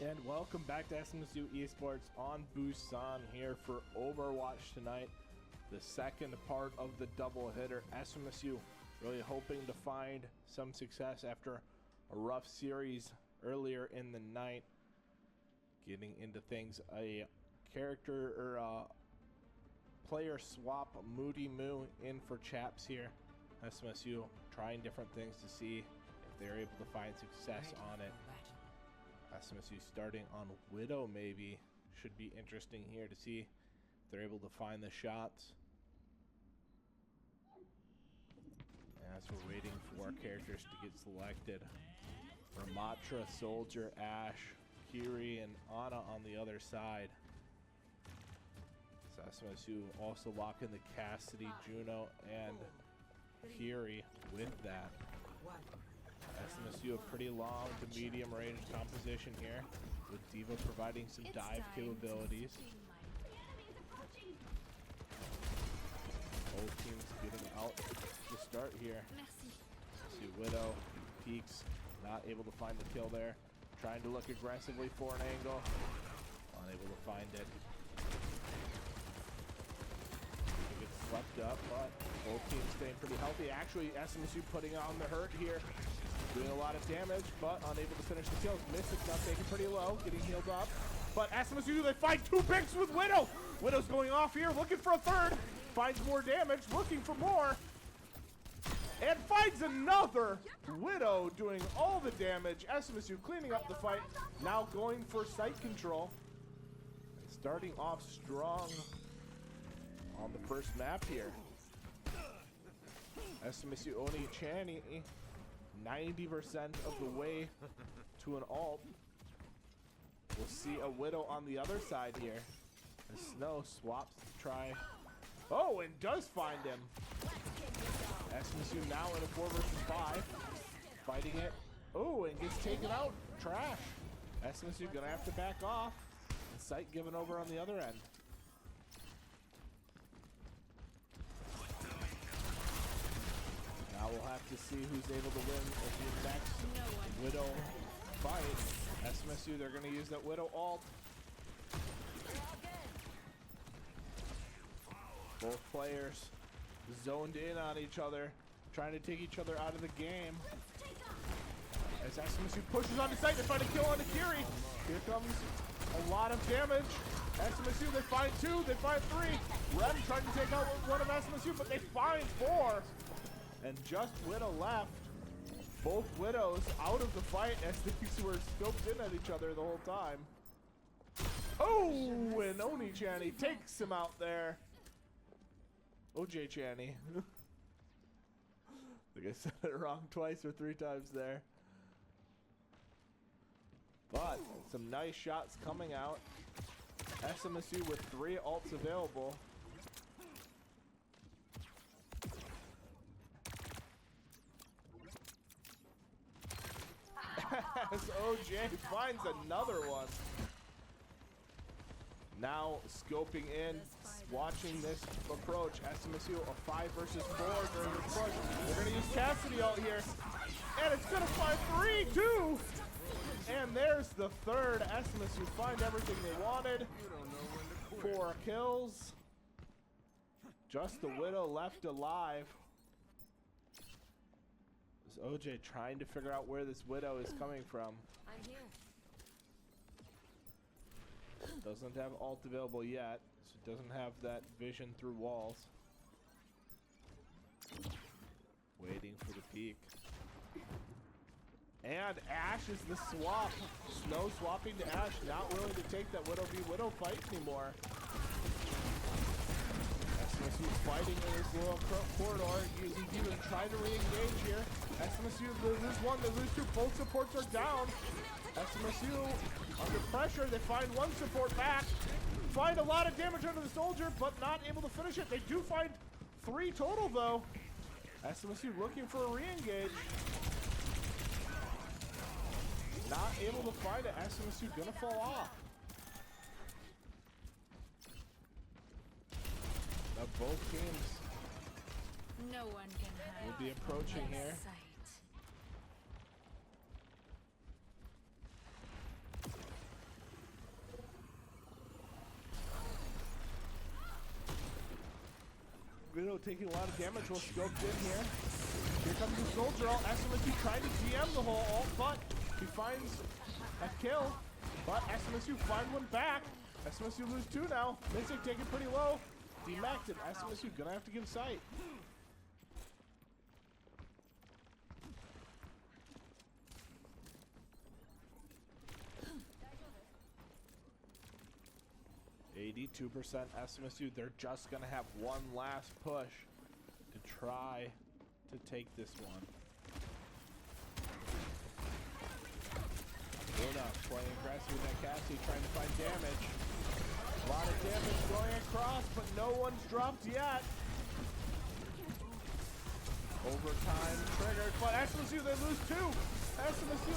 And welcome back to SMSU Esports on Busan here for Overwatch tonight. The second part of the double hitter. SMSU really hoping to find some success after a rough series earlier in the night. Getting into things, a character or a player swap, Moody Moo in for Chaps here. SMSU trying different things to see if they're able to find success on it. SMSU starting on Widow maybe. Should be interesting here to see if they're able to find the shots. As we're waiting for our characters to get selected. Ramatra, Soldier, Ashe, Kiri, and Ana on the other side. So SMSU also locking the Cassidy, Juno, and Kiri with that. SMSU a pretty long to medium range composition here, with D.Va providing some dive capabilities. Both teams getting out to start here. See Widow peeks, not able to find the kill there. Trying to look aggressively for an angle, unable to find it. Gets swept up, but both teams staying pretty healthy. Actually, SMSU putting on the hurt here. Doing a lot of damage, but unable to finish the kills. Mystic now taking pretty low, getting healed up. But SMSU, they find two picks with Widow. Widow's going off here, looking for a third. Finds more damage, looking for more. And finds another. Widow doing all the damage. SMSU cleaning up the fight. Now going for site control. And starting off strong on the first map here. SMSU Oni Chani 90% of the way to an ult. We'll see a Widow on the other side here. And Snow swaps to try. Oh, and does find him. SMSU now in a 4 versus 5. Fighting it. Oh, and gets taken out. Trash. SMSU gonna have to back off. And Sight given over on the other end. Now we'll have to see who's able to win the next Widow fight. SMSU, they're going to use that Widow ult. Both players zoned in on each other, trying to take each other out of the game. As SMSU pushes onto site to find a kill onto Kiri. Here comes a lot of damage. SMSU, they find 2, they find 3. Rem trying to take out one of SMSU, but they find 4. And just Widow left. Both Widows out of the fight as these were scoped in at each other the whole time. Oh, and Oni Chani takes him out there. OJ Chani. I think I said it wrong twice or 3 times there. But some nice shots coming out. SMSU with 3 ults available. As OJ finds another one. Now scoping in, watching this approach. SMSU a 5 versus 4 during this push. They're gonna use Cassidy out here. And it's gonna find 3, 2. And there's the third. SMSU find everything they wanted. 4 kills. Just the Widow left alive. Is OJ trying to figure out where this Widow is coming from. I'm here. Doesn't have ult available yet, so it doesn't have that vision through walls. Waiting for the peek. And Ashe is the swap. Snow swapping to Ashe, not willing to take that Widow v Widow fight anymore. SMSU's fighting in his little corridor. He's even trying to re-engage here. SMSU loses 1, they lose 2. Both supports are down. SMSU under pressure. They find 1 support back. Find a lot of damage under the Soldier, but not able to finish it. They do find 3 total, though. SMSU looking for a re-engage. Not able to find it. SMSU gonna fall off. Now both teams No one can hide. will be approaching here. taking a lot of damage while scoped in here. Here comes the soldier ult. SMSU trying to GM the whole ult, but he finds a kill. But SMSU find one back. SMSU lose 2 now. Mystic taking pretty low. Demacked it. SMSU gonna have to give sight. %, SMSU. They're just gonna have one last push to try to take this one. Luna playing aggressive with that Cassie, trying to find damage. A lot of damage going across, but no one's dropped yet. Overtime triggered, but SMSU, they lose 2. SMSU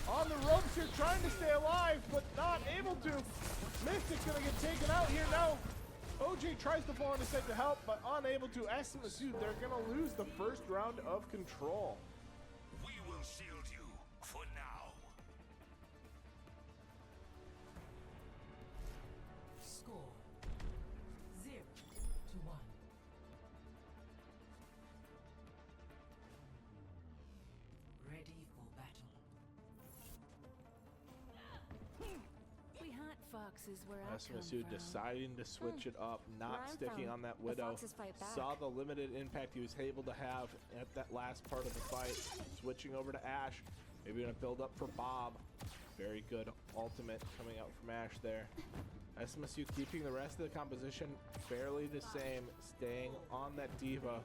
on the ropes here, trying to stay alive, but not able to. Mystic's gonna get taken out here now. OJ tries to fall into sight to help, but unable to. SMSU, they're gonna lose the first round of control. We will shield you for now. Score 0-1. Ready for battle. We hunt foxes where I come SMSU from. deciding to switch it up, not Where I'm sticking from, on that the Widow. foxes fight back. Saw the limited impact he was able to have at that last part of the fight. Switching over to Ash. Maybe gonna build up for Bob. Very good ultimate coming out from Ash there. SMSU keeping the rest of the composition fairly the same, staying on that Diva.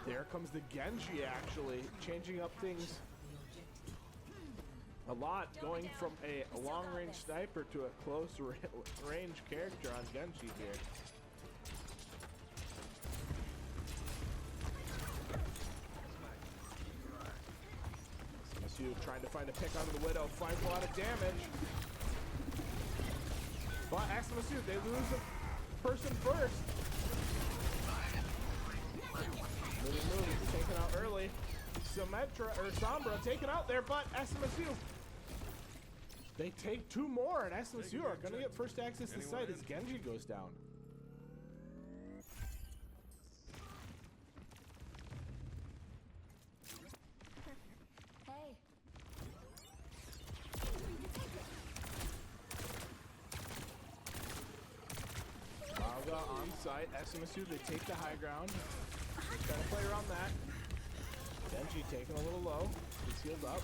There comes the Genji, actually changing up things a lot, going from a long-range sniper to a close-range character on Genji here. SMSU trying to find a pick onto the Widow, finds a lot of damage. But SMSU, they lose a person first. Moody taken out early. Sombra taken out there, but SMSU, they take 2 more, and SMSU are going to get first access to site as Genji goes down. Hey. Mauga on site. SMSU, they take the high ground. They're trying to play around that. Genji taking a little low. He's healed up.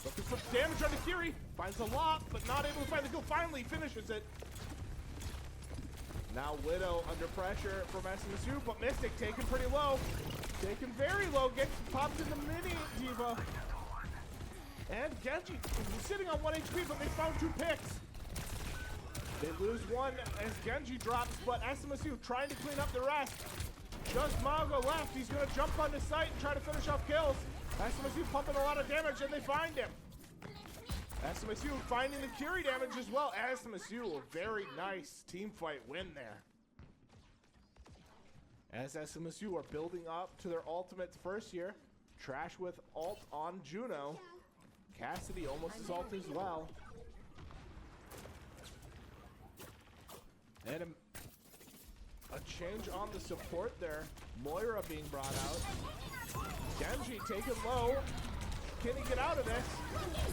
Looking for damage on the Kiri. Finds a lot, but not able to find the kill. Finally finishes it. Now Widow under pressure from SMSU, but Mystic taken pretty low. Taken very low. Gets popped in the mini Diva. And Genji sitting on 1 HP, but they found 2 picks. They lose 1 as Genji drops, but SMSU trying to clean up the rest. Just Mago left. He's going to jump on the site and try to finish off kills. SMSU pumping a lot of damage, and they find him. SMSU finding the Kiri damage as well. SMSU, a very nice team fight win there. As SMSU are building up to their ultimates first year. Trash with ult on Juno. Cassidy almost as ult as well. And a change on the support there. Moira being brought out. Genji taken low. Can he get out of this?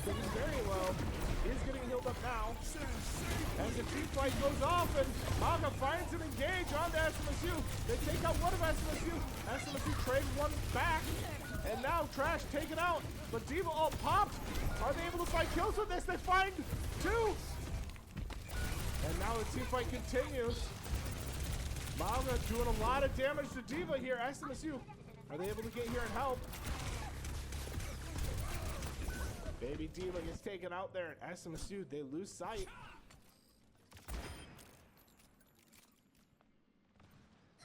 Getting very low. He's getting healed up now. As the team fight goes off and Maga finds an engage onto SMSU. They take out one of SMSU. SMSU trade 1 back. And now Trash taken out. But Diva all popped. Are they able to find kills with this? They find 2. And now the team fight continues. Maga doing a lot of damage to Diva here. SMSU, are they able to get here and help? Baby Diva gets taken out there, and SMSU, they lose sight.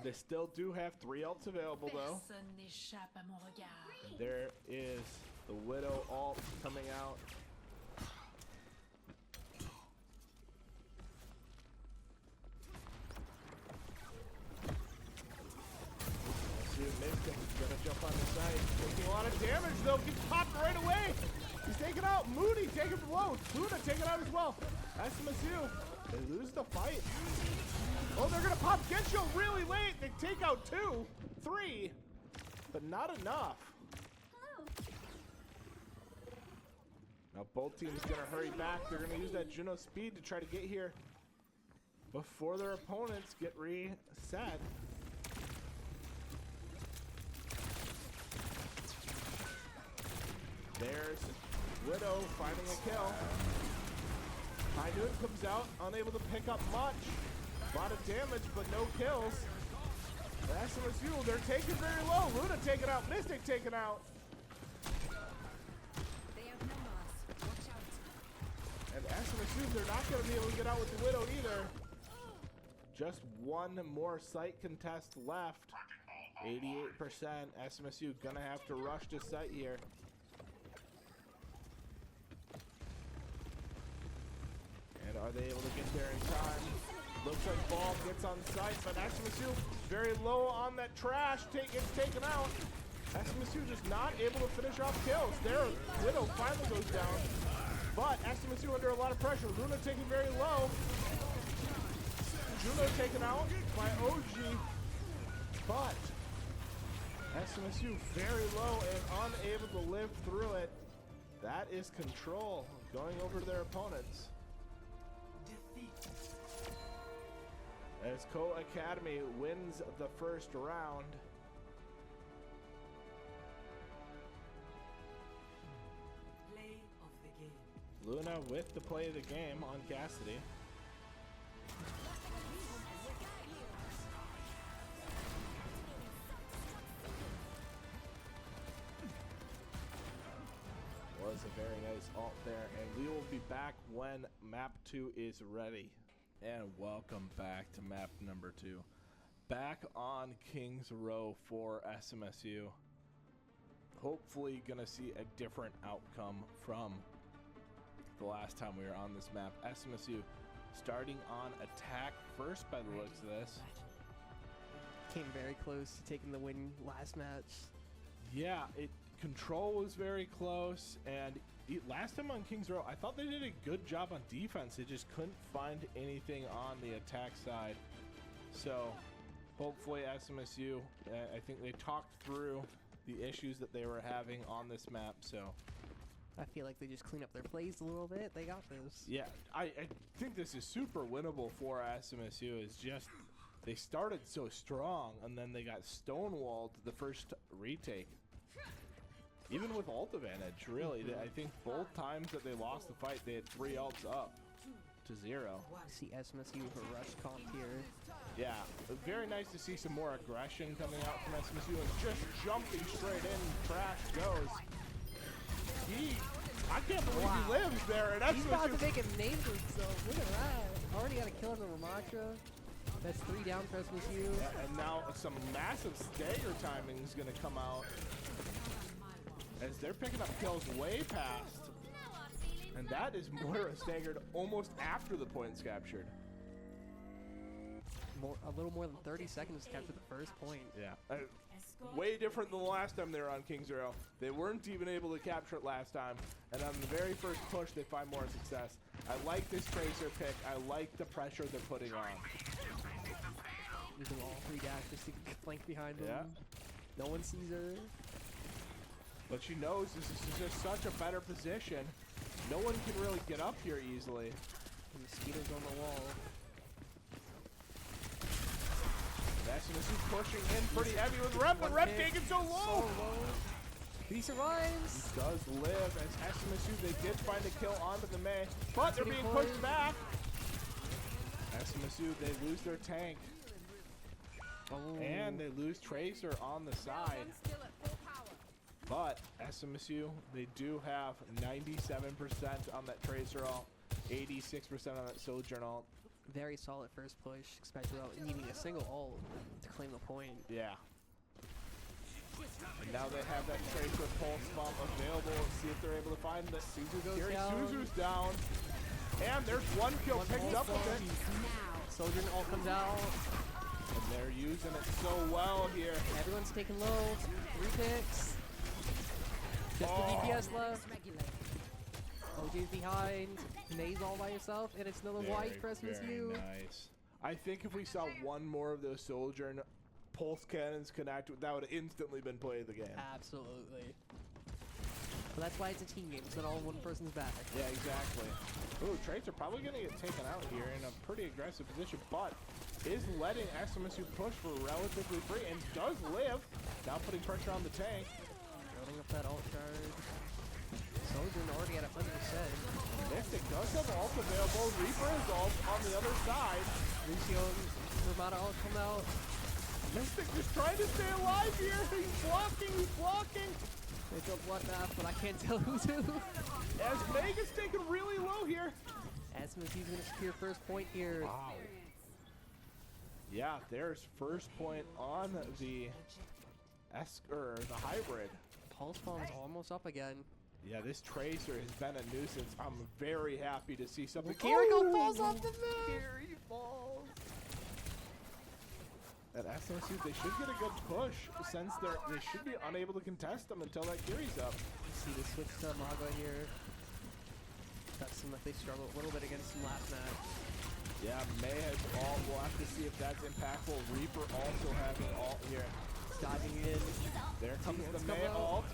They still do have 3 ults available, though. Personne n'échappe à mon regard. And there is the Widow ult coming out. Mystic is gonna jump on the side. Taking a lot of damage, though. Gets popped right away. He's taken out. Moody taken low. Luna taken out as well. SMSU They lose the fight. Oh, they're gonna pop Gensho really late. They take out 2, 3, but not enough. Now both teams gonna hurry back. They're gonna use that Juno speed to try to get here before their opponents get reset. There's Widow finding a kill. High Noon comes out, unable to pick up much. A lot of damage, but no kills. The SMSU, they're taken very low. Luna taken out, Mystic taken out. They have no loss. Watch out. And SMSU, they're not going to be able to get out with the Widow either. Just one more site contest left. 88%. SMSU gonna have to rush to site here. And are they able to get there in time? Looks like Ball gets on site, but SMSU very low on that trash. Gets taken out. SMSU just not able to finish off kills. Their Widow finally goes down. But SMSU under a lot of pressure. Luna taken very low. Juno taken out by OG. But SMSU very low and unable to live through it. That is Control going over to their opponents. As Co Academy wins the first round. Play of the game. Luna with the play of the game on Cassidy. Was a very nice ult there, and we will be back when map 2 is ready. And welcome back to map number 2. Back on Kings Row for SMSU. Hopefully gonna see a different outcome from the last time we were on this map. SMSU starting on attack first by the looks of this. Came very close to taking the win last match. Yeah, Control was very close, and last time on Kings Row, I thought they did a good job on defense. They just couldn't find anything on the attack side. So, hopefully SMSU, I think they talked through the issues that they were having on this map, so. I feel like they just clean up their plays a little bit. They got this. Yeah, I think this is super winnable for SMSU. It's just, they started so strong, and then they got stonewalled the first retake. Even with ult advantage, really. I think both times that they lost the fight, they had 3 ults up to 0. See SMSU with a rush comp here. Yeah, very nice to see some more aggression coming out from SMSU and just jumping straight in. Trash goes. I can't believe he lives there. And He's about to make a name for himself. Look at that. Already got a kill on the Ramattra. That's 3 down for SMSU. Yeah, and now some massive stagger timing is going to come out. As they're picking up kills way past. And that is Moira staggered almost after the point's captured. A little more than 30 seconds to capture the first point. Yeah. Way different than the last time they were on Kings Row. They weren't even able to capture it last time. And on the very first push, they find more success. I like this Tracer pick. I like the pressure they're putting on. Using all 3 dashes to flank behind them. Yeah. No one sees her. But she knows this is just such a better position. No one can really get up here easily. And Mosquito's on the wall. SMSU pushing in pretty heavy with Rep, but Rep taking so low. He survives. He does live as SMSU, they did find a kill onto the May, but they're being pushed back. SMSU, they lose their tank. Oh. And they lose Tracer on the side. But SMSU, they do have 97% on that Tracer ult, 86% on that Sojourn ult. Very solid first push, especially without needing a single ult to claim the point. Yeah. And now they have that Tracer pulse bomb available. Let's see if they're able to find the Suzu goes Gary down. Suzu's down. And there's one kill picked up with it. Sojourn ult comes out. And they're using it so well here. Everyone's taking low. 3 picks. Just the DPS left. OJ's behind. May's all by himself, and it's another white for SMSU. Nice. I think if we saw one more of those soldier and pulse cannons connect, that would have instantly been play of the game. Absolutely. But that's why it's a team game. It's not all one person's back. Yeah, exactly. Ooh, Tracer probably going to get taken out here in a pretty aggressive position, but is letting SMSU push for relatively free and does live. Now putting pressure on the tank. Building up that ult charge. Soldier already at 100%. Mystic does have ult available. Reaper is ult on the other side. Lucio and Ramada ult come out. Mystic just trying to stay alive here. He's blocking, he's blocking. It's a bloodbath, but I can't tell who's who. As Mega's taken really low here. SMSU's gonna secure first point here. Wow. Yeah, there's first point on the the hybrid. Pulse bomb's almost up again. Yeah, this Tracer has been a nuisance. I'm very happy to see something. Kiriko falls off the map. Kiri falls. At SMSU, they should get a good push since they should be unable to contest them until that Kiri's up. You see the switch to Maga here. That's some that they struggled a little bit against him last match. Yeah, May has ult. We'll have to see if that's impactful. Reaper also having ult here. Diving in. There comes the May ult.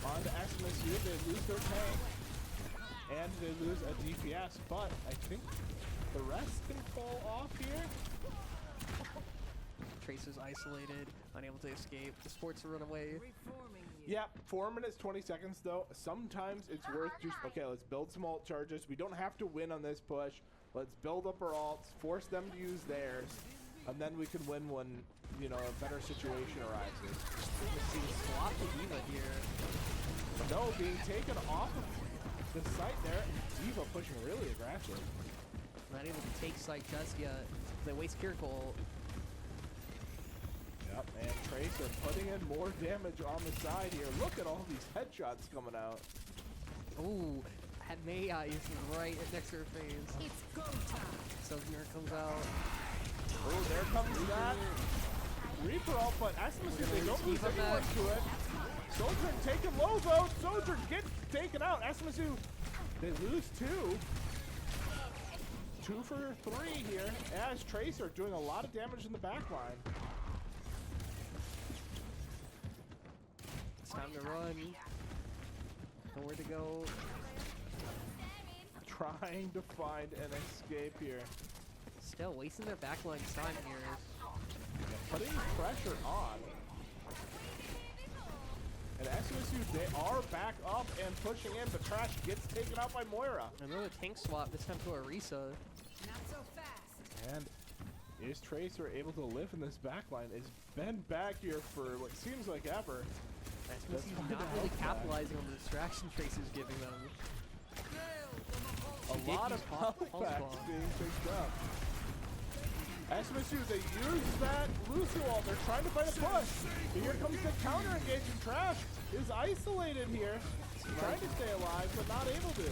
On to SMSU, they lose their tank. And they lose a DPS, but I think the rest can fall off here. Tracer's isolated, unable to escape. The sports are run away. Yeah, 4 minutes, 20 seconds though. Sometimes it's worth just, okay, let's build some ult charges. We don't have to win on this push. Let's build up our ults, force them to use theirs, and then we can win when, you know, a better situation arises. Let's see, swap the Diva here. No, being taken off of the site there. Diva pushing really aggressive. Not able to take site just yet. They waste Kiriko. Yep, and Tracer putting in more damage on the side here. Look at all these headshots coming out. Ooh, had May Eyes right next to her face. It's go time. Sojourner comes out. Oh, there comes that. Reaper ult, but SMSU, they don't lose anyone to it. Soldier taken low though. Soldier gets taken out. SMSU, they lose 2. 2 for 3 here as Tracer doing a lot of damage in the back line. It's time to run. Nowhere to go. Trying to find an escape here. Still wasting their backline's time here. Putting pressure on. And SMSU, they are back up and pushing in, but Trash gets taken out by Moira. Another tank swap, this time to Arisa. Not so fast. And is Tracer able to live in this backline? It's been back here for what seems like ever. SMSU's not really capitalizing on the distraction Tracer's giving them. A lot of health packs being picked up. SMSU, they use that Lucio ult. They're trying to find a push. But here comes the counter engagement. Trash is isolated here. Trying to stay alive, but not able to.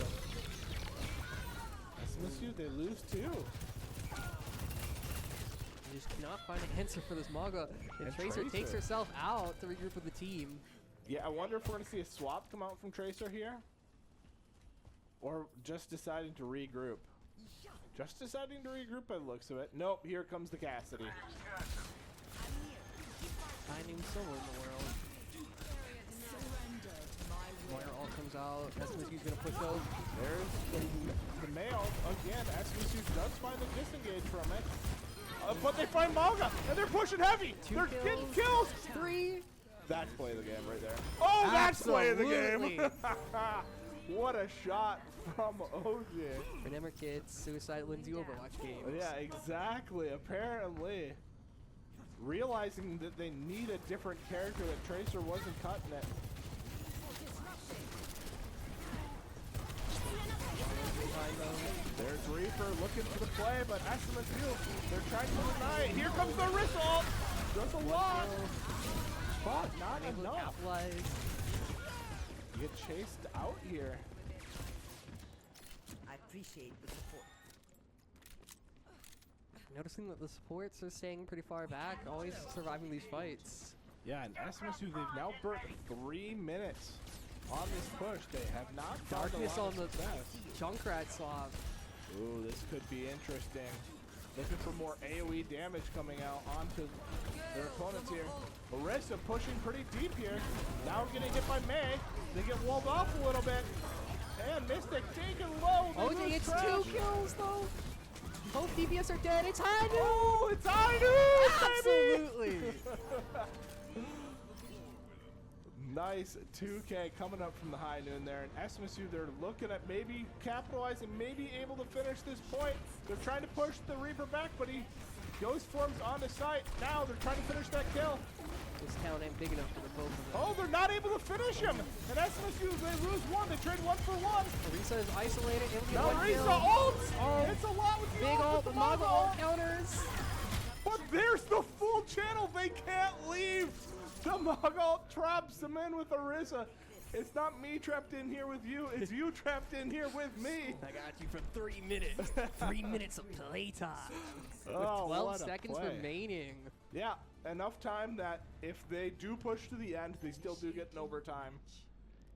SMSU, they lose 2. They just cannot find an answer for this Maga. And Tracer takes herself out to regroup with the team. Yeah, I wonder if we're going to see a swap come out from Tracer here. Or just deciding to regroup. Just deciding to regroup by the looks of it. Nope, here comes the Cassidy. Finding someone in the world. Moira all comes out. SMSU's gonna push those. There's the male. Again, SMSU does find the disengage from it. But they find Maga, and they're pushing heavy. They're getting kills. 3. That's play of the game right there. Oh, that's play of the game. What a shot from OJ. Remember kids, Suicide Lindsay Overwatch games. Yeah, exactly. Apparently. Realizing that they need a different character, that Tracer wasn't cutting it. There's Reaper looking for the play, but SMSU, they're trying to deny it. Here comes the wrist ult. Does a lot, but not enough. You get chased out here. I appreciate the support. Noticing that the supports are staying pretty far back, always surviving these fights. Yeah, and SMSU, they've now burnt 3 minutes on this push. They have not found a Darkness lot on of the success. Junkrat swap. Ooh, this could be interesting. Looking for more AoE damage coming out onto their opponents here. Orisa pushing pretty deep here. Now getting hit by May. They get walled off a little bit. And Mystic taken low. They OJ lose gets Trash. 2 kills though. Both DPS are dead. It's Hanu. Oh, it's Hanu, baby! Absolutely. Nice 2K coming up from the high noon there. And SMSU, they're looking at maybe capitalizing, maybe able to finish this point. They're trying to push the Reaper back, but he ghost forms on the site. Now they're trying to finish that kill. This town ain't big enough for the both of them. Oh, they're not able to finish him. And SMSU, they lose one. They trade 1 for 1. Orisa is isolated. Able to get Now one Orisa kill. ults. Oh, It's a lot with the big ult, ult. with The the Maga Maga ult counters. But there's the full channel. They can't leave. The Maga ult traps them in with Orisa. It's not me trapped in here with you. It's you trapped in here with me. I got you for 3 minutes. 3 minutes of playtime. Oh, 12 what a seconds play. remaining. Yeah, enough time that if they do push to the end, they still do get an overtime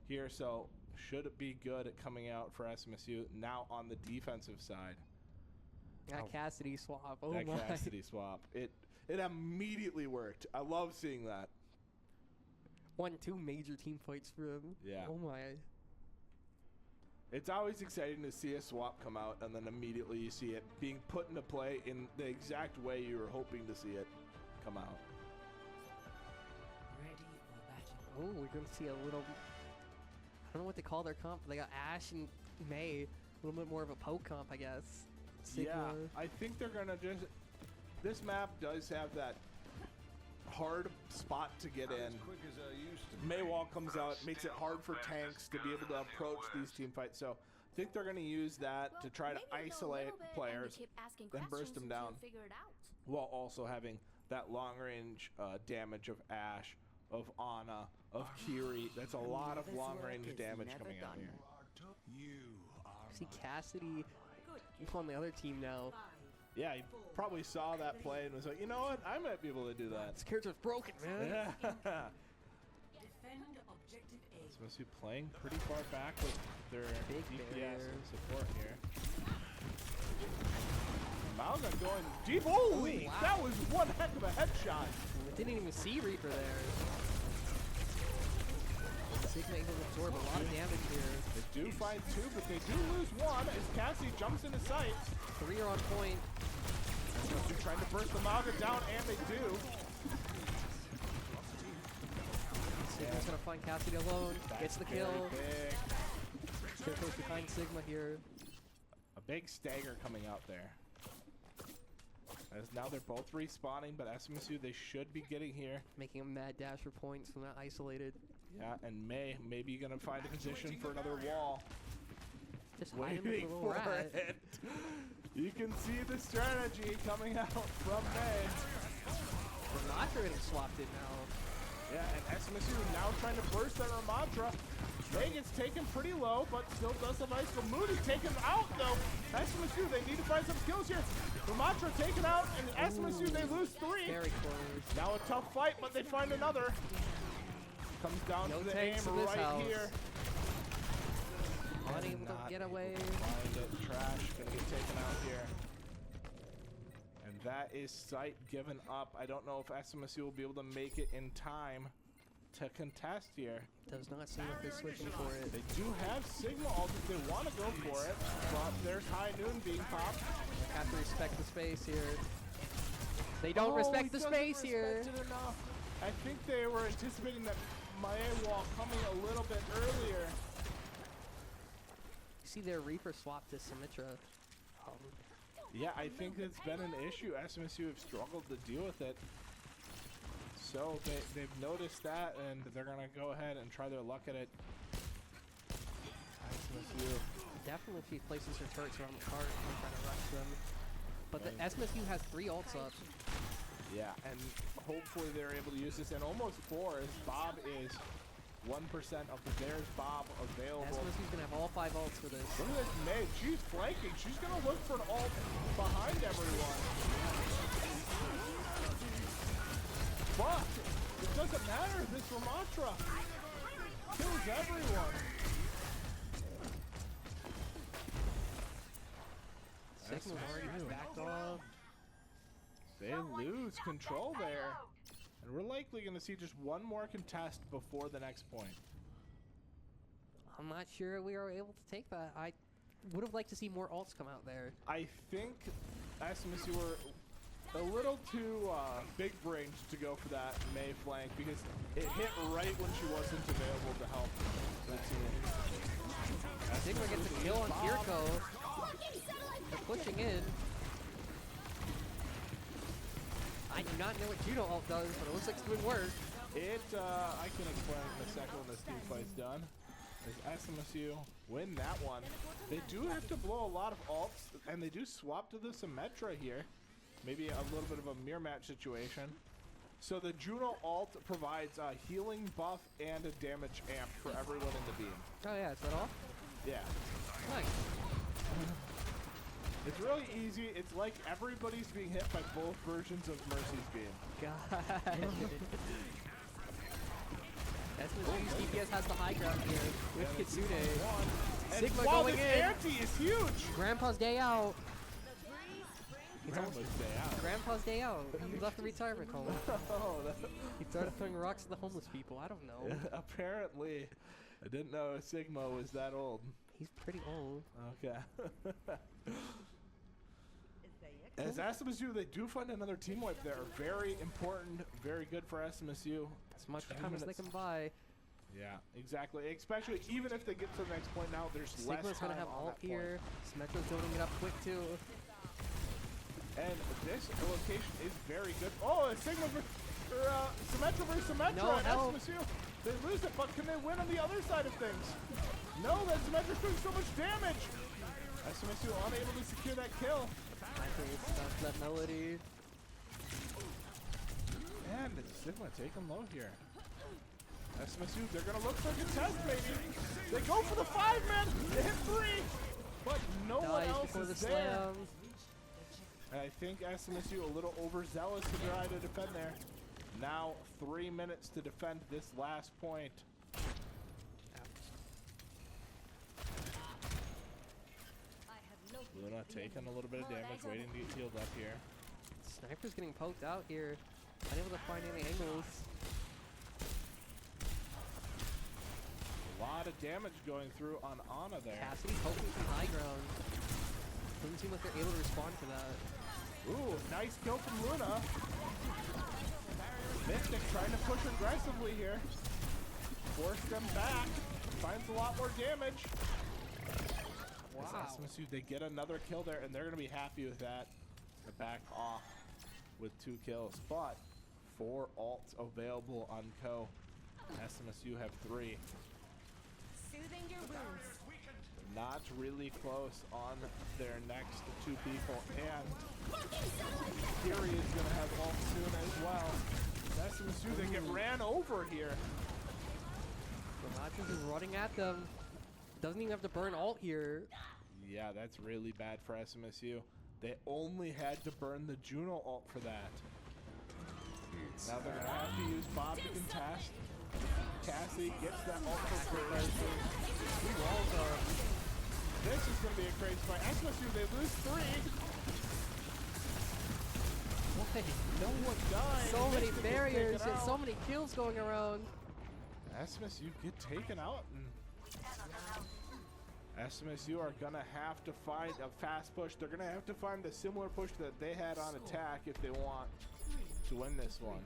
here. So should it be good at coming out for SMSU now on the defensive side? That Cassidy swap. Oh That my. Cassidy swap. It immediately worked. I love seeing that. Won 2 major team fights for him. Yeah. Oh my. It's always exciting to see a swap come out and then immediately you see it being put into play in the exact way you were hoping to see it come out. Ready for battle. Oh, we're going to see a little. I don't know what they call their comp. They got Ash and May. A little bit more of a poke comp, I guess. Sigma. Yeah, I think they're gonna just. This map does have that hard spot to get in. Maywall comes out, makes it hard for tanks to be able to approach these team fights. So I think they're gonna use that to try to isolate players, then burst them down, while also having that long range damage of Ash, of Ana, of Kiri. That's a lot of long range damage coming out here. See Cassidy on the other team now. Yeah, he probably saw that play and was like, you know what, I might be able to do that. This character's broken, man. Yeah. Defend objective A. SMSU playing pretty far back with their Big DPS barrier. and support here. Malga going deep. Holy, wow. that was one heck of a headshot. I didn't even see Reaper there. Sigma able to absorb a lot of damage here. They do find 2, but they do lose 1 as Cassie jumps into sight. 3 are on point. SMSU trying to burst the Malga down, and they do. Sigma's gonna find Cassidy alone. Gets the Very kill. big. Carefully behind Sigma here. A big stagger coming out there. As now they're both respawning, but SMSU, they should be getting here. Making a mad dash for points from that isolated. Yeah, and May maybe gonna find a position for another wall. Just hide him with a Waiting little for rat. it. You can see the strategy coming out from May. Ramatra getting swapped in now. Yeah, and SMSU now trying to burst that Ramatra. May gets taken pretty low, but still does have ice. Moody taken out though. SMSU, they need to find some kills here. Ramatra taken out, and SMSU, they lose 3. Very close. Now a tough fight, but they find another. Comes down No to the aim tanks in this right house. here. Unable to Not get able away. to find it. Trash gonna get taken out here. And that is sight given up. I don't know if SMSU will be able to make it in time to contest here. Does not seem like they're switching for it. They do have Sigma ult if they want to go for it, but there's High Noon being popped. They have to respect the space here. They don't respect the space here. Respect it enough. I think they were anticipating that Mae wall coming a little bit earlier. See their Reaper swap to Symmetra. Yeah, I think it's been an issue. SMSU have struggled to deal with it. So they've noticed that, and they're going to go ahead and try their luck at it. SMSU. Definitely if he places her turrets around the cart and try to rush them. But the SMSU has 3 ults up. Yeah, and hopefully they're able to use this, and almost 4 as Bob is 1% of the There's Bob available. SMSU's gonna have all 5 ults for this. Look at this May. She's flanking. She's going to look for an ult behind everyone. But it doesn't matter. This Ramatra. kills everyone. Sigma already backed off. They lose control there. And we're likely going to see just one more contest before the next point. I'm not sure we are able to take that. I would have liked to see more ults come out there. I think SMSU were a little too big brained to go for that Mei flank because it hit right when she wasn't available to help the team. Sigma gets a kill on Kirko. They're pushing in. I do not know what Judo ult does, but it looks like it's doing work. I can explain in a second when this team fight's done. As SMSU win that one. They do have to blow a lot of ults, and they do swap to the Symmetra here. Maybe a little bit of a mirror match situation. So the Juno ult provides a healing buff and a damage amp for everyone in the beam. Oh yeah, is that all? Yeah. Nice. It's really easy. It's like everybody's being hit by both versions of Mercy's beam. God. SMSU's DPS has the high ground here with Kitsune. And Sigma wow, going this in. ante is huge! Grandpa's day out. Grandpa's day out. Grandpa's day out. He left the retirement home. Oh, He started throwing rocks at the homeless people. I don't know. apparently. I didn't know Sigma was that old. He's pretty old. Okay. As SMSU, they do find another team wipe there. Very important, very good for SMSU. As much 10 time as they minutes. can buy. Yeah, exactly. Especially even if they get to the next point now, there's less Sigma's time gonna have on ult that point. here. Symmetra's building it up quick too. And this location is very good. Oh, Sigma Symmetra versus Symmetra No and help. SMSU. They lose it, but can they win on the other side of things? No, that Symmetra's doing so much damage. SMSU unable to secure that kill. I think it's stops that melody. And Sigma taking low here. SMSU, they're gonna look for a contest, maybe. They go for the 5-man. They hit 3, but no one Dies else before the is there. slam. And I think SMSU a little overzealous to try to defend there. Now 3 minutes to defend this last point. Luna taking a little bit of damage, waiting to get healed up here. Sniper's getting poked out here. Unable to find any angles. A lot of damage going through on Ana there. Cassidy poking some high ground. Doesn't seem like they're able to respond to that. Ooh, nice kill from Luna. Mystic trying to push aggressively here. Force them back. Finds a lot more damage. Wow. SMSU, they get another kill there, and they're going to be happy with that. They're back off with 2 kills, but 4 ults available on Ko. SMSU have 3. Soothing your wounds. Not really close on their next 2 people, and Fury is going to have ult soon as well. SMSU, they get ran over here. Ramatas is running at them. Doesn't even have to burn ult here. Yeah, that's really bad for SMSU. They only had to burn the Juno ult for that. Now they're going to have to use Bob to contest. Cassidy gets that ult for free. 2 walls are. This is going to be a crazy fight. SMSU, they lose 3. Wait, No one died. so many Mystic gets barriers taken and out. so many kills going around. SMSU get taken out, and SMSU are gonna have to find a fast push. They're gonna have to find the similar push that they had on attack if they want to win this one.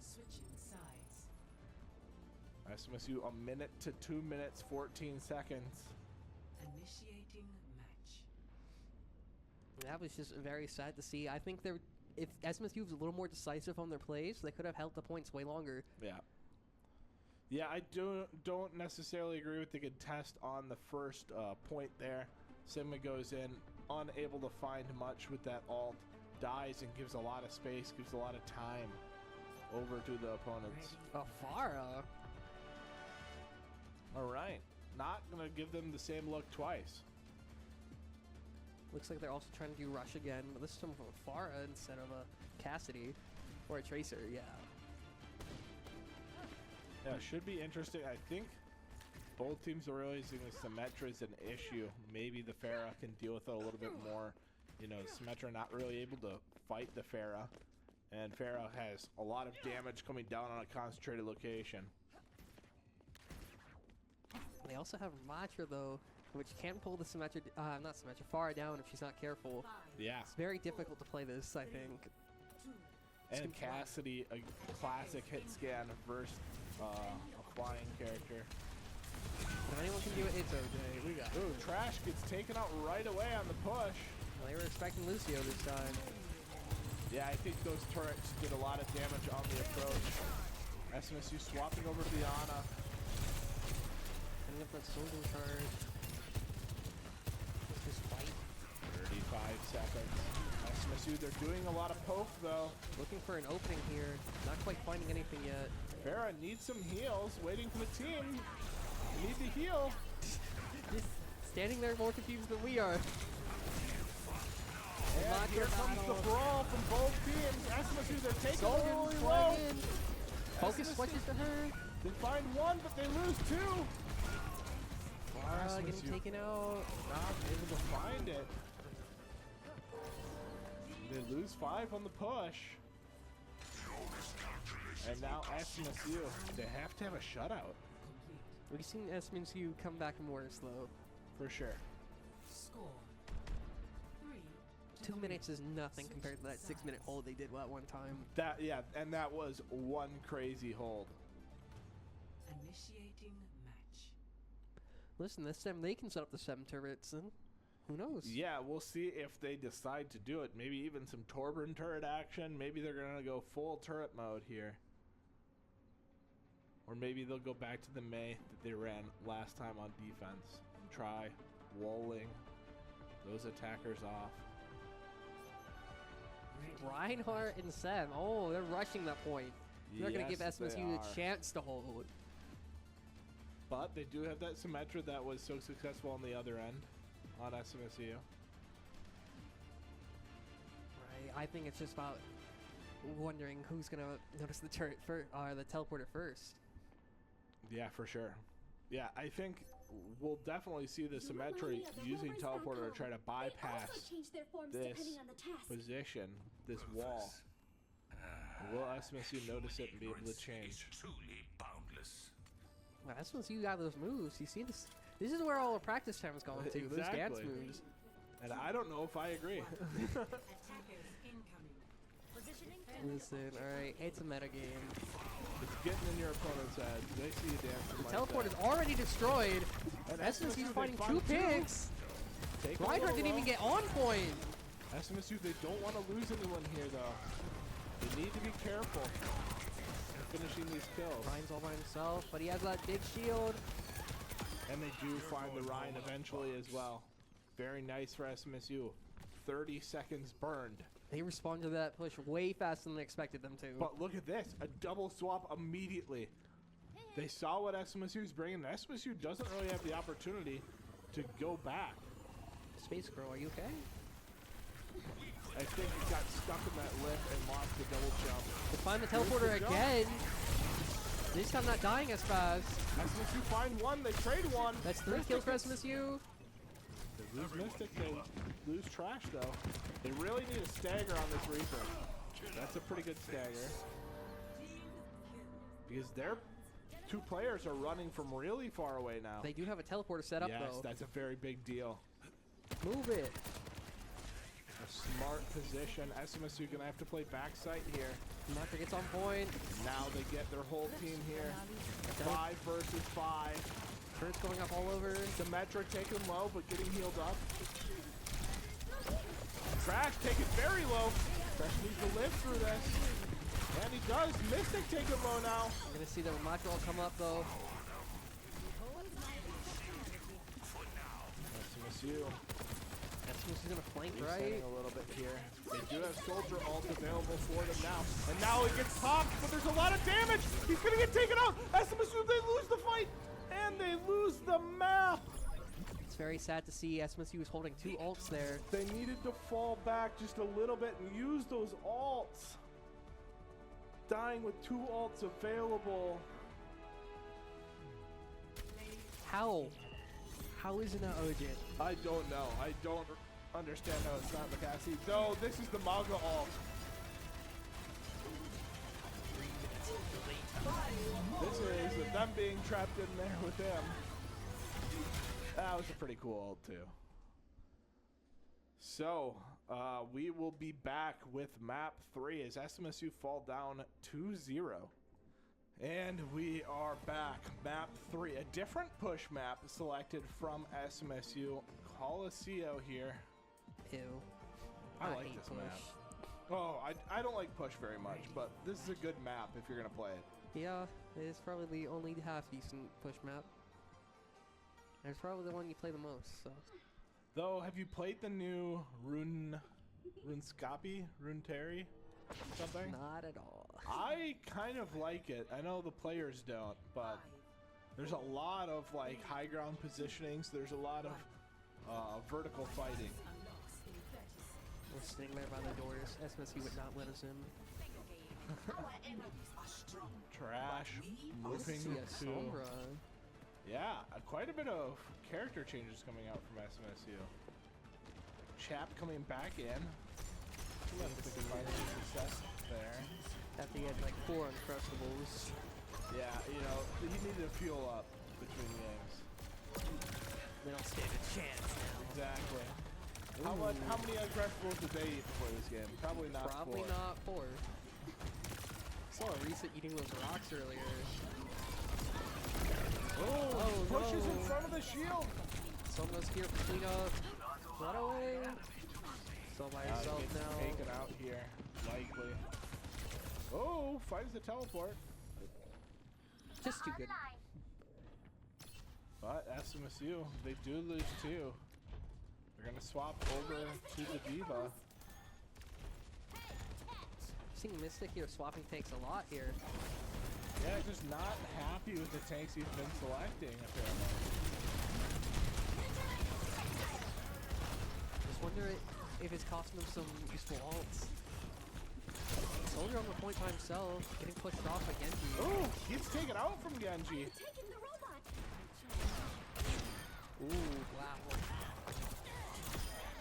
Switching sides. SMSU a minute to 2 minutes 14 seconds. Initiating match. That was just very sad to see. I think if SMSU was a little more decisive on their plays, they could have held the points way longer. Yeah. Yeah, I don't necessarily agree with the contest on the first point there. Sigma goes in, unable to find much with that ult, dies and gives a lot of space, gives a lot of time over to the opponents. Farah. All right, not gonna give them the same look twice. Looks like they're also trying to do rush again, but this time from Farah instead of a Cassidy or a Tracer. Yeah. Yeah, should be interesting. I think Both teams are realizing the Symmetra is an issue. Maybe the Pharah can deal with it a little bit more. You know, Symmetra not really able to fight the Pharah. And Pharah has a lot of damage coming down on a concentrated location. They also have Matra though, which can pull the Symmetra, not Symmetra, far down if she's not careful. Yeah. It's very difficult to play this, I think. And Cassidy, a classic hit scan versus a flying character. If anyone can do it, it's OJ. We got it. Ooh, Trash gets taken out right away on the push. Well, they were expecting Lucio this time. Yeah, I think those turrets did a lot of damage on the approach. SMSU swapping over Diana. Ending up that soldier charge. Let's just fight. 35 seconds. SMSU, they're doing a lot of poke though. Looking for an opening here. Not quite finding anything yet. Pharah needs some heals, waiting for the team. They need to heal. Just standing there more confused than we are. And here comes the brawl from both teams. SMSU, they're taking Soldier really is low. flying in. Focus SMSU, switches to her. They find one, but they lose two. Getting SMSU taken out. not able to find it. They lose 5 on the push. And now SMSU, they have to have a shutout. We've seen SMSU come back and worse though. For sure. Score 3 to 2 minutes is nothing compared to that 6-minute hold they did that one time. That, yeah, and that was one crazy hold. Initiating match. Listen, this time they can set up the 7 turrets and who knows? Yeah, we'll see if they decide to do it. Maybe even some Torbjorn turret action. Maybe they're going to go full turret mode here. Or maybe they'll go back to the Mei that they ran last time on defense and try walling those attackers off. Reinhardt and Sam. Oh, they're rushing that point. They're going to give Yes, they SMSU are. a chance to hold. But they do have that Symmetra that was so successful on the other end on SMSU. Right. I think it's just about wondering who's going to notice the turret first, or the teleporter first. Yeah, for sure. Yeah, I think we'll definitely see the Symmetra using teleporter to try to bypass this position, this wall. Will SMSU notice it and be able to change? Truly boundless. Well, SMSU got those moves. You see this? This is where all the practice time is going to. Those dance Exactly. moves. And I don't know if I agree. Attackers incoming. Listen, alright, it's a meta game. It's getting in your opponent's head. They see you dancing The like teleport that. is already destroyed. And SMSU's SMSU, fighting they 2 find two. picks. Take a Reinhardt little didn't even low. get on point. SMSU, they don't want to lose anyone here, though. They need to be careful in finishing these kills. Ryan's all by himself, but he has that big shield. And they do find the Rhine eventually as well. Very nice for SMSU. 30 seconds burned. They respond to that push way faster than I expected them to. But look at this. A double swap immediately. They saw what SMSU's bringing. SMSU doesn't really have the opportunity to go back. Space Girl, are you okay? I think he got stuck in that lift and lost the double jump. They find the Here's teleporter the jump. again. This time not dying as fast. SMSU find one. They trade one. That's 3 kills for SMSU. They lose Mystic. They lose Trash, though. They really need a stagger on this Reaper. That's a pretty good stagger. Because their 2 players are running from really far away now. They do have a teleporter set up Yes, though. that's a very big deal. Move it. A smart position. SMSU gonna have to play backside here. Matra gets on point. Now they get their whole team here. 5 versus 5. Turret's going up all over. Symmetra taken low, but getting healed up. Trash taken very low. Trash needs to live through this. And he does. Mystic taken low now. We're gonna see the Matra all come up though. SMSU. SMSU's gonna flank, right? Resetting a little bit here. They do have Soldier ult available for them now. And now he gets popped, but there's a lot of damage. He's gonna get taken out. SMSU, they lose the fight. And they lose the map. It's very sad to see SMSU was holding 2 ults there. They needed to fall back just a little bit and use those ults. Dying with 2 ults available. How? How isn't that urgent? I don't know. I don't understand how it's not Macassi. No, this is the manga ult. This is them being trapped in there with him. That was a pretty cool ult too. So, we will be back with map 3 as SMSU fall down 2-0. And we are back. Map 3, a different push map selected from SMSU. Coliseum here. Ew. I like hate this push. map. Oh, I don't like push very much, but this is a good map if you're going to play it. Yeah, it's probably the only half decent push map. And it's probably the one you play the most, so. Though, have you played the new Runescape? Runeterry? Something? Not at all. I kind of like it. I know the players don't, but there's a lot of like high ground positionings. There's a lot of vertical fighting. We're sitting there by the doors. SMSU would not let us in. Trash. Moving See a to... Sombra. Yeah, quite a bit of character changes coming out from SMSU. Chap coming back in. I don't think we can find any success there. After he had like 4 Uncrustables. Yeah, you know, he needed to fuel up between games. They don't stand a chance now. Exactly. How many Uncrustables did they eat before this game? Probably not Probably 4. not 4. Saw a recent eating those rocks earlier. Oh, pushes no. in front of the shield. Sombra's here for cleanup. Run away. So by herself Gets now. taken out here, likely. Oh, finds the teleport. Just too good. But SMSU, they do lose 2. They're gonna swap over to the Diva. Seeing Mystic here swapping tanks a lot here. Yeah, just not happy with the tanks he's been selecting, apparently. Just wonder if it's costing him some useful ults. Soldier on the point by himself, getting pushed off by Genji. Oh, gets taken out from Genji. Ooh, wow.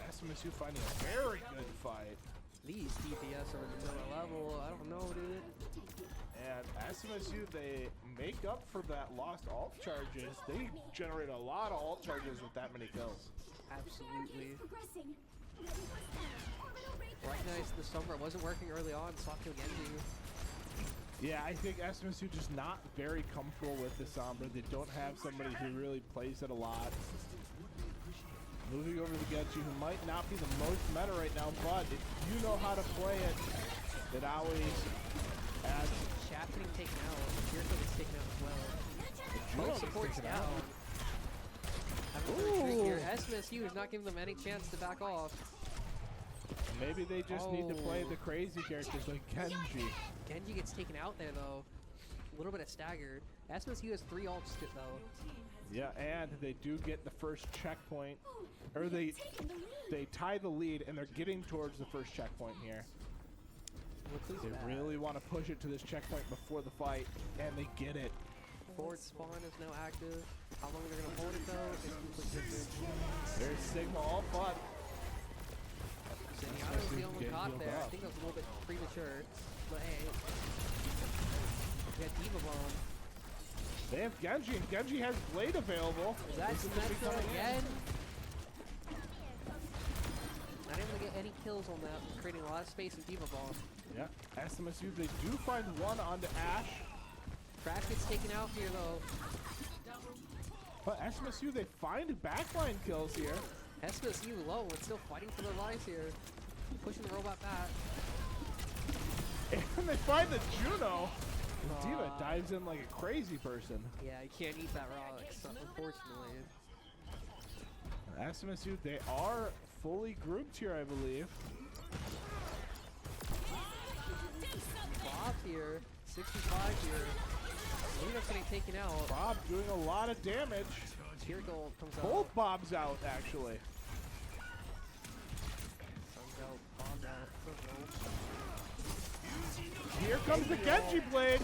SMSU finding a very good fight. These DPS are at another level. I don't know, dude. And SMSU, they make up for that lost ult charges. They generate a lot of ult charges with that many kills. Absolutely. Recognize the Sombra wasn't working early on, swap kill Genji. Yeah, I think SMSU just not very comfortable with the Sombra. They don't have somebody who really plays it a lot. Moving over to Genji, who might not be the most meta right now, but if you know how to play it, it always adds. Chap getting taken out. Jericho gets taken out as well. Both supports down. Having to retreat here. SMSU is not giving them any chance to back off. Maybe they just need to play the crazy characters like Genji. Genji gets taken out there though. A little bit of staggered. SMSU has 3 ults though. Yeah, and they do get the first checkpoint, or they tie the lead, and they're getting towards the first checkpoint here. They really want to push it to this checkpoint before the fight, and they get it. Forward spawn is now active. How long they're gonna hold it though is completely different. There's Sigma all but. Zenyatta's the only caught there. I think that was a little bit premature, but hey. We got Diva Bomb. They have Genji, and Genji has Blade available. That's Metro again. Not able to get any kills on that, creating a lot of space in Diva Bomb. Yeah, SMSU, they do find one onto Ashe. Crash gets taken out here though. But SMSU, they find backline kills here. SMSU low, but still fighting for their lives here. Pushing the robot back. And they find the Juno. And Diva dives in like a crazy person. Yeah, you can't eat that rock, so unfortunately. SMSU, they are fully grouped here, I believe. Bob here, 65 here. Luna's getting taken out. Bob doing a lot of damage. Tear gold comes out. Both Bob's out, actually. Sun's out, Bob's out. Here comes the Genji Blade.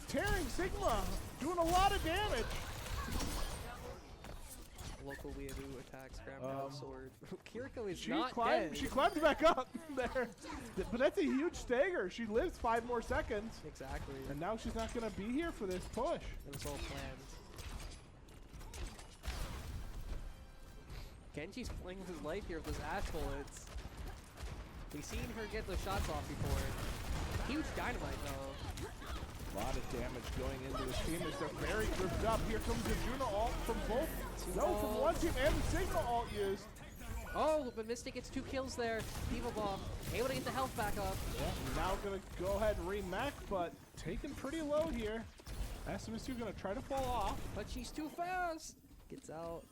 Tearing Sigma, doing a lot of damage. local weeaboo attacks, grab now sword. Kiriko is She not climbed. dead. She climbed back up there, but that's a huge stagger. She lives 5 more seconds, Exactly. and now she's not gonna be here for this push. It was all planned. Genji's playing with his life here with those ash bullets. We've seen her get those shots off before. Huge dynamite though. A lot of damage going into this team as they're very grouped up. Here comes the Juno ult from both. From one team and the Sigma ult used. Oh, but Mystic gets 2 kills there. Diva Bomb able to get the health back up. Yeah, now gonna go ahead and remech, but taken pretty low here. SMSU gonna try to fall off. But she's too fast. Gets out.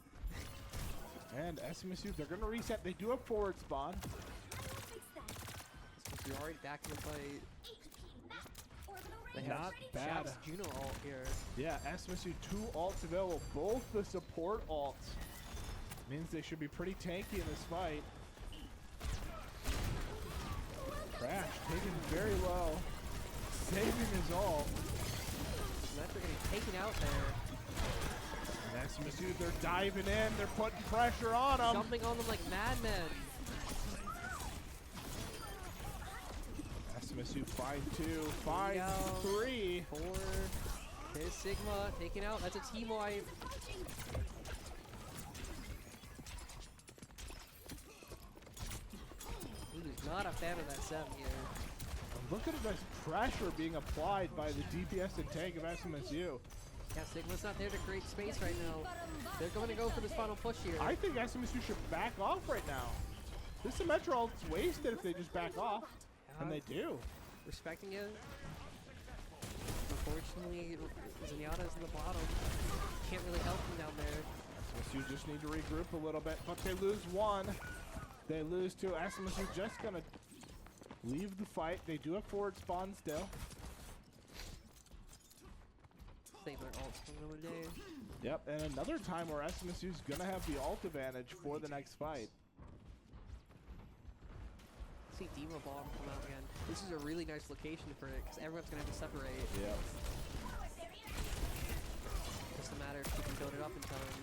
And SMSU, they're gonna reset. They do have forward spawn. You're already back in the fight. They have Not bad. Shaq's Juno ult here. Yeah, SMSU 2 ults available. Both the support ults. Means they should be pretty tanky in this fight. Crash taken very low. Saving his ult. Symmetra getting taken out there. And SMSU, they're diving in. They're putting pressure on them. Jumping on them like madmen. SMSU 5-2, 5-3. 4. There's Sigma taken out. That's a team wipe. He's not a fan of that 7 here. Look at this pressure being applied by the DPS and tank of SMSU. Yeah, Sigma's not there to create space right now. They're going to go for this final push here. I think SMSU should back off right now. This Symmetra ult's wasted if they just back off. And they do. Respecting it. Unfortunately, Zenyatta's in the bottom. Can't really help him down there. SMSU just need to regroup a little bit, but they lose 1. They lose 2. SMSU just gonna leave the fight. They do have forward spawn still. Save their ults for another day. Yep, and another time where SMSU's gonna have the ult advantage for the next fight. See Diva Bomb come out again. This is a really nice location for it because everyone's gonna have to separate. Yep. Just a matter if you can build it up in time.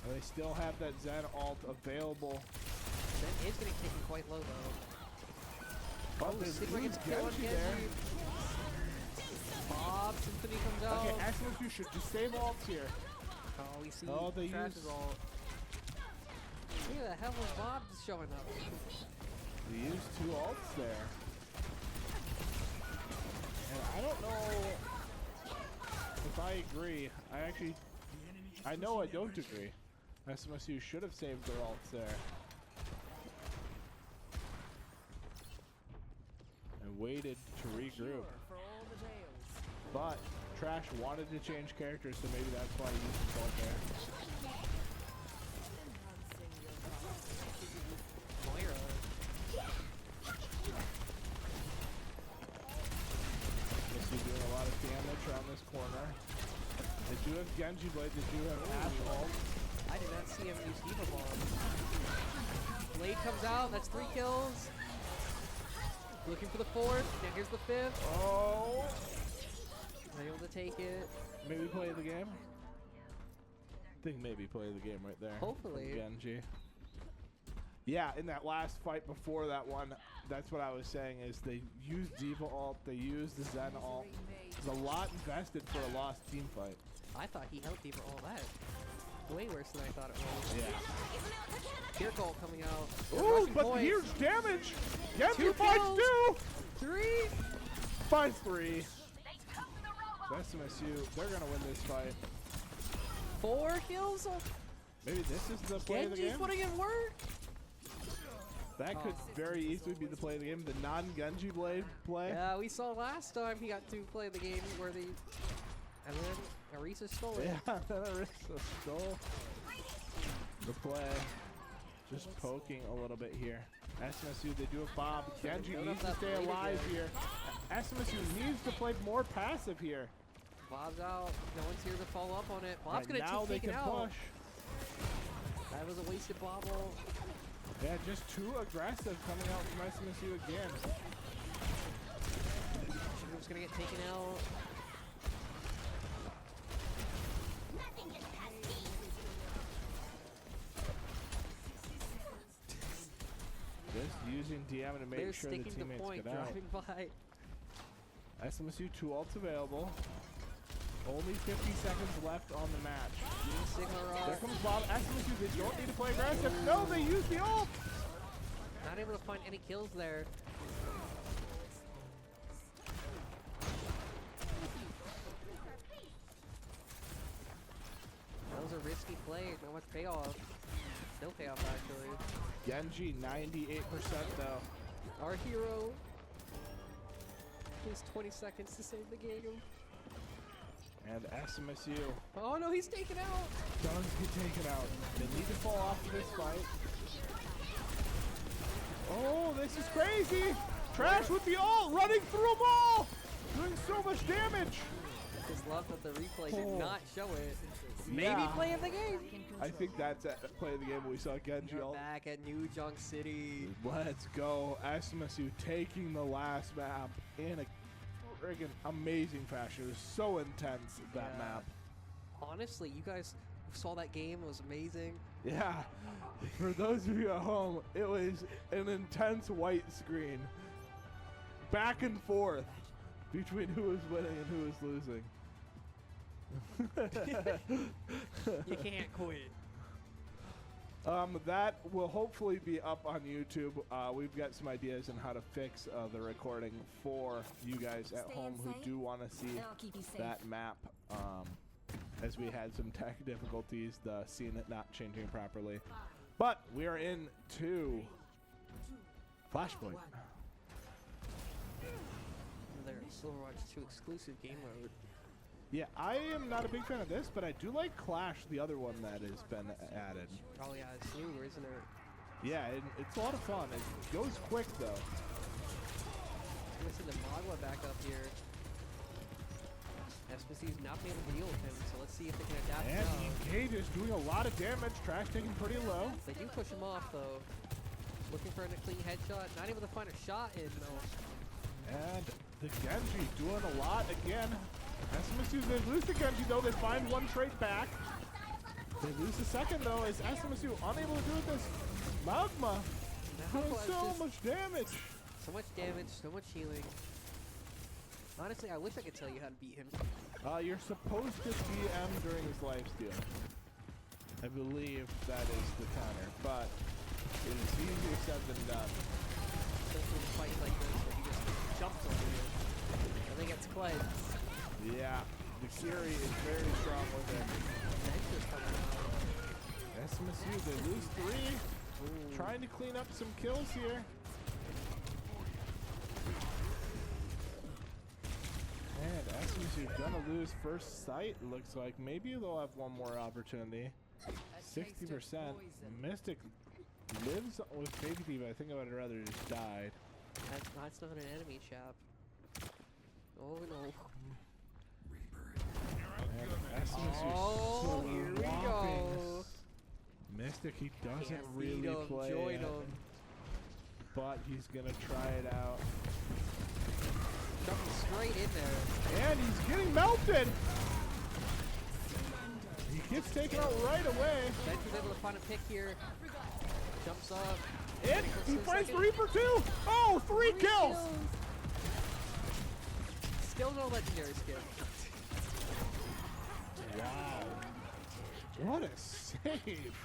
And they still have that Zen ult available. Zen is getting taken quite low though. But they Sigma lose gets a kill on Genji there. Genji. Bob Symphony comes out. Okay, SMSU should just save ults here. Oh, we see they Trash's use- ult. Where the hell was Bob showing up? They used 2 ults there. And I don't know if I agree. I know I don't agree. SMSU should have saved their ults there. And waited to regroup. But Trash wanted to change characters, so maybe that's why he used his ult there. Moira. SMSU doing a lot of damage around this corner. They do have Genji Blade, they do have Ash ult. I did not see him use Diva Bomb. Blade comes out, that's 3 kills. Looking for the 4th, now here's the 5th. Oh! Able to take it. Maybe play the game? I think maybe play the game right there. Hopefully. From Genji. Yeah, in that last fight before that one, that's what I was saying is they used Diva ult, they used the Zen ult. There's a lot invested for a lost team fight. I thought he held Diva all that. Way worse than I thought it was. Yeah. Tear Gold coming out. Ooh, Rushing but points. huge damage! Genji 2 finds kills. 2! 3. Finds 3. SMSU, they're gonna win this fight. 4 kills. Maybe this is the play of the Genji's game? putting in work. That could very easily be the play of the game, the non-Genji Blade play. Yeah, we saw last time he got to play the game where the... And then Arisa stole it. Yeah, Arisa stole the play. Just poking a little bit here. SMSU, they do a Bob. Genji build needs up to that stay lead alive again. here. SMSU needs to play more passive here. Bob's out. No one's here to follow up on it. Bob's Right, gonna now they take it can out. push. That was a wasted bobble. Yeah, just too aggressive coming out from SMSU again. Shigum's gonna get taken out. using DM to make They're sure the sticking to teammates point, get out. driving by. SMSU 2 ults available. Only 50 seconds left on the match. Sigma There Rock. comes Bob. SMSU, they don't need to play aggressive. No, they use the ult. Not able to find any kills there. That was a risky play. Not much payoff. No payoff, actually. Genji, 98% though. Our hero. Just 20 seconds to save the game. And SMSU Oh no, he's taken out. does get taken out. They need to fall off of this fight. Oh, this is crazy. Trash with the ult, running through them all. Doing so much damage. Just love that the replay did Oh. not show it. Maybe Yeah. play of the game. I think that's at play of the game. We saw Genji We're ult. back at New Junk City. Let's go. SMSU taking the last map in a friggin' amazing fashion. It was so intense, that Yeah. map. Honestly, you guys saw that game. It was amazing. Yeah. For those of you at home, it was an intense white screen. Back and forth between who was winning and who was losing. You can't quit. That will hopefully be up on YouTube. We've got some ideas on how to fix the recording for you guys at home who do want to see They'll keep you safe. that map. As we had some tech difficulties, the scene not changing properly. But we are into Flashpoint. There's Overwatch 2 exclusive game mode. Yeah, I am not a big fan of this, but I do like Clash, the other one that has been added. Oh yeah, it's new, isn't it? Yeah, it's a lot of fun. It goes quick though. We're send the Magua back up here. SMSU's not being able to deal with him, so let's see if they can adapt And now. Cage is doing a lot of damage. Trash taking pretty low. They do push him off though. Looking for a clean headshot. Not able to find a shot in though. And the Genji doing a lot again. SMSU, they lose the Genji though. They find one trait back. They lose the second though as SMSU unable to do it this. Magma doing Magma is so just- much damage. So much damage, so much healing. Honestly, I wish I could tell you how to beat him. You're supposed to DM during his lifesteal. I believe that is the counter, but it is easier said than done. Especially in fights like this where he just jumps over you. And then gets cleansed. Yeah, the Kiri is very strong with it. Venture's coming out. SMSU, they lose 3. Trying to clean up some kills here. And SMSU gonna lose first sight, looks like. Maybe they'll have one more opportunity. 60%. Mystic lives with Baby Diva. I think I would rather just died. That's not an enemy, chap. Oh no. And SMSU Oh, so here we go. whopping. Mystic, he doesn't Can't really beat 'em, play join it, 'em. but he's gonna try it out. Jumping straight in there. And he's getting melted. He gets taken out right away. Venture's able to find a pick here. Jumps up. And Close he to the finds the second. Reaper too. Oh, 3 kills. Still no legendary skill. Wow. What a save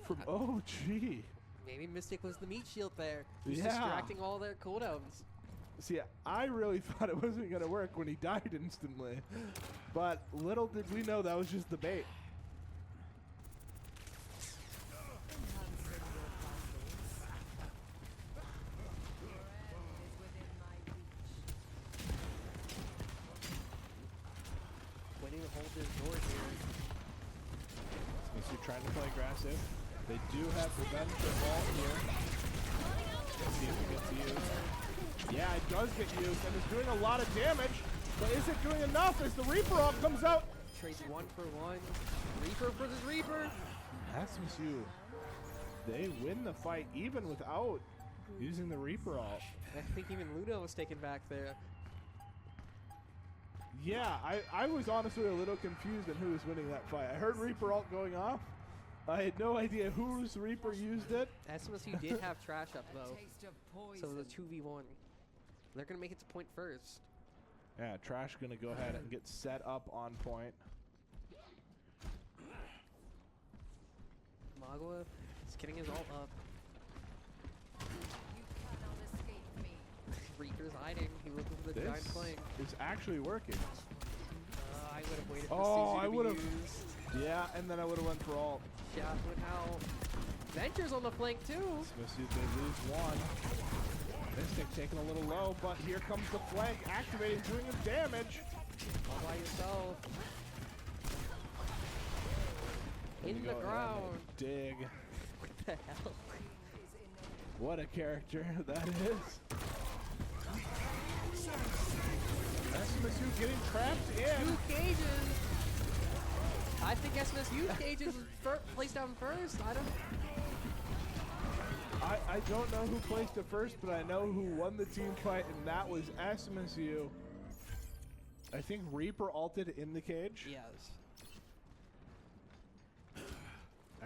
from OG. Maybe Mystic was the meat shield there. He's Yeah. distracting all their cooldowns. See, I really thought it wasn't going to work when he died instantly. But little did we know that was just the bait. Waiting to hold his door here. SMSU trying to play aggressive. They do have the Venture vault here. Let's see if it gets used. Yeah, it does get used, and it's doing a lot of damage. But is it doing enough as the Reaper ult comes out? Trades 1 for 1. Reaper versus Reaper. SMSU, they win the fight even without using the Reaper ult. I think even Ludo was taken back there. Yeah, I was honestly a little confused on who was winning that fight. I heard Reaper ult going off, I had no idea whose Reaper used it. SMSU did have trash up though, Taste of so poison. the 2v1. They're gonna make it to point first. Yeah, Trash gonna go ahead and get set up on point. Magua is getting his ult up. You cannot escape me. Reaper's hiding. He looking for the This giant flank. is actually working. I would have waited for Oh, Suzu I to be would've- used. Yeah, and then I would have went for ult. Yeah, but now Venture's on the flank too. SMSU, they lose one. Mystic taking a little low, but here comes the flank, activating, doing him damage. All by yourself. Gonna In go the ahead ground. and dig. What the hell? What a character that is. SMSU getting trapped in. 2 cages. I think SMSU cages was placed down first. I don't know who placed it first, but I know who won the team fight, and that was SMSU. I think Reaper ulted in the cage. Yes.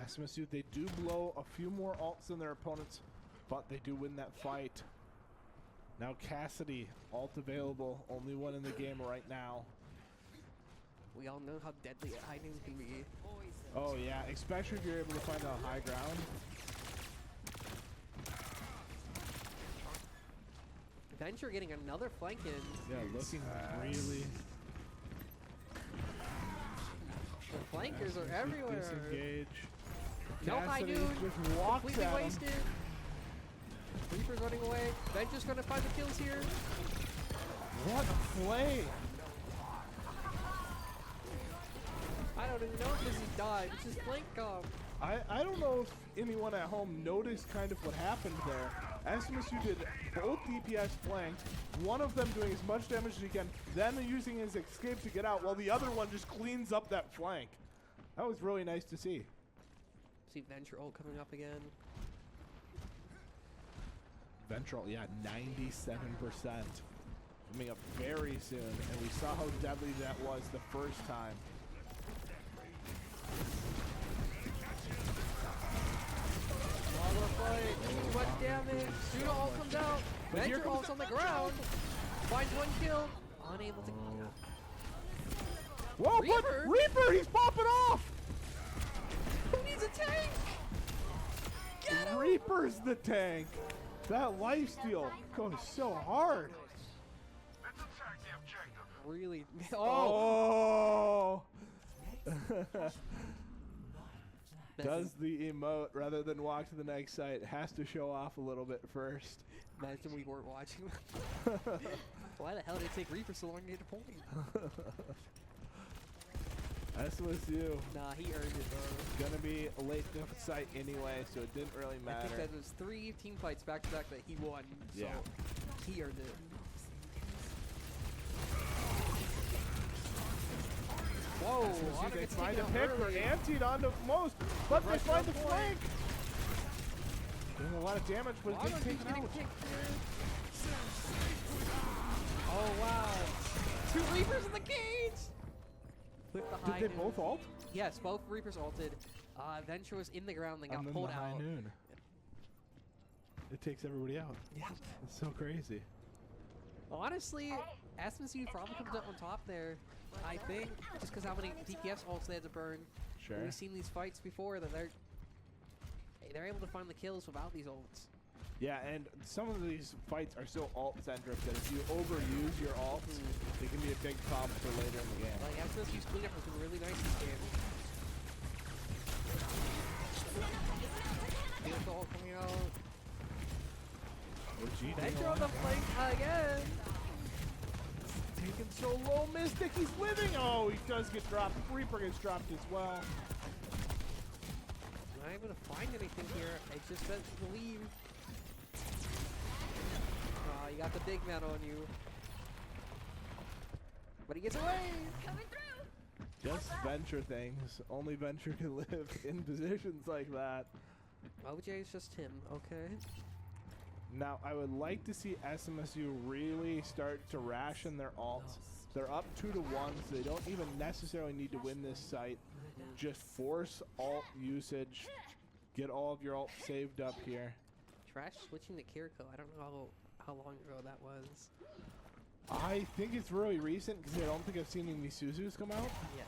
SMSU, they do blow a few more ults than their opponents, but they do win that fight. Now Cassidy, ult available, only one in the game right now. We all know how deadly high noon can be. Oh yeah, especially if you're able to find a high ground. Venture getting another flank in. Yeah, looking really. The flankers are everywhere. Disengage. No high Cassidy noon. just walks Completely at him. wasted. Reaper's running away. Venture's gonna find the kills here. What a play! I don't even know if this is died. It's just flank comp. I don't know if anyone at home noticed kind of what happened there. SMSU did both DPS flank, one of them doing as much damage as he can, then using his escape to get out, while the other one just cleans up that flank. That was really nice to see. See Venture ult coming up again. Ventral, yeah, 97%. Coming up very soon, and we saw how deadly that was the first time. Lava fight. Too much damage. Suda ult comes out. But here Venture comes ult's on the ground. Finds 1 kill. Unable to. Whoa, Reaper? but Reaper, he's popping off! Who needs a tank? Get him! Reaper's the tank. That lifesteal goes so hard. Let's attack the objective. Really? Oh! Oh! Does the emote rather than walk to the next site, has to show off a little bit first. Imagine we weren't watching. Why the hell did it take Reaper so long to get a point? SMSU Nah, he earned it though. gonna be late to the site anyway, so it didn't really I think matter. that was 3 team fights back to back that he won. So Yeah. he earned it. Whoa! SMSU, Auto they gets find a taken pick out for early. antied on the most, but they Rush find down the point. flank. Doing a lot of damage, but Auto it gets keeps taken getting out. kicked here. Oh wow! 2 Reapers in the cage! With the high Did they noon. both ult? Yes, both Reapers ulted. Venture was in the ground, then got And then pulled the high out. noon. It takes everybody out. Yeah. It's so crazy. Honestly, SMSU probably comes out on top there. I think just because how many DPS ults they had to burn. Sure. We've seen these fights before that they're able to find the kills without these ults. Yeah, and some of these fights are so alt-centric that if you overuse your ults, they can be a big problem for later in the game. Like SMSU's cleanup has been really nice this game. Field ult coming out. Venture on the flank again. Taken so low, Mystic, he's living! Oh, he does get dropped. Reaper gets dropped as well. Not able to find anything here. I just bet to leave. Oh, you got the big man on you. But he gets away! Coming through! Just Venture things. Only Venture can live in positions like that. OJ is just him, okay? Now, I would like to see SMSU really start to ration their ults. They're up 2-1, so they don't even necessarily need to win this site. just force alt usage. Get all of your alt saved up here. Trash switching to Kiriko. I don't know how long ago that was. I think it's really recent because I don't think I've seen any Suzus come out. Yes.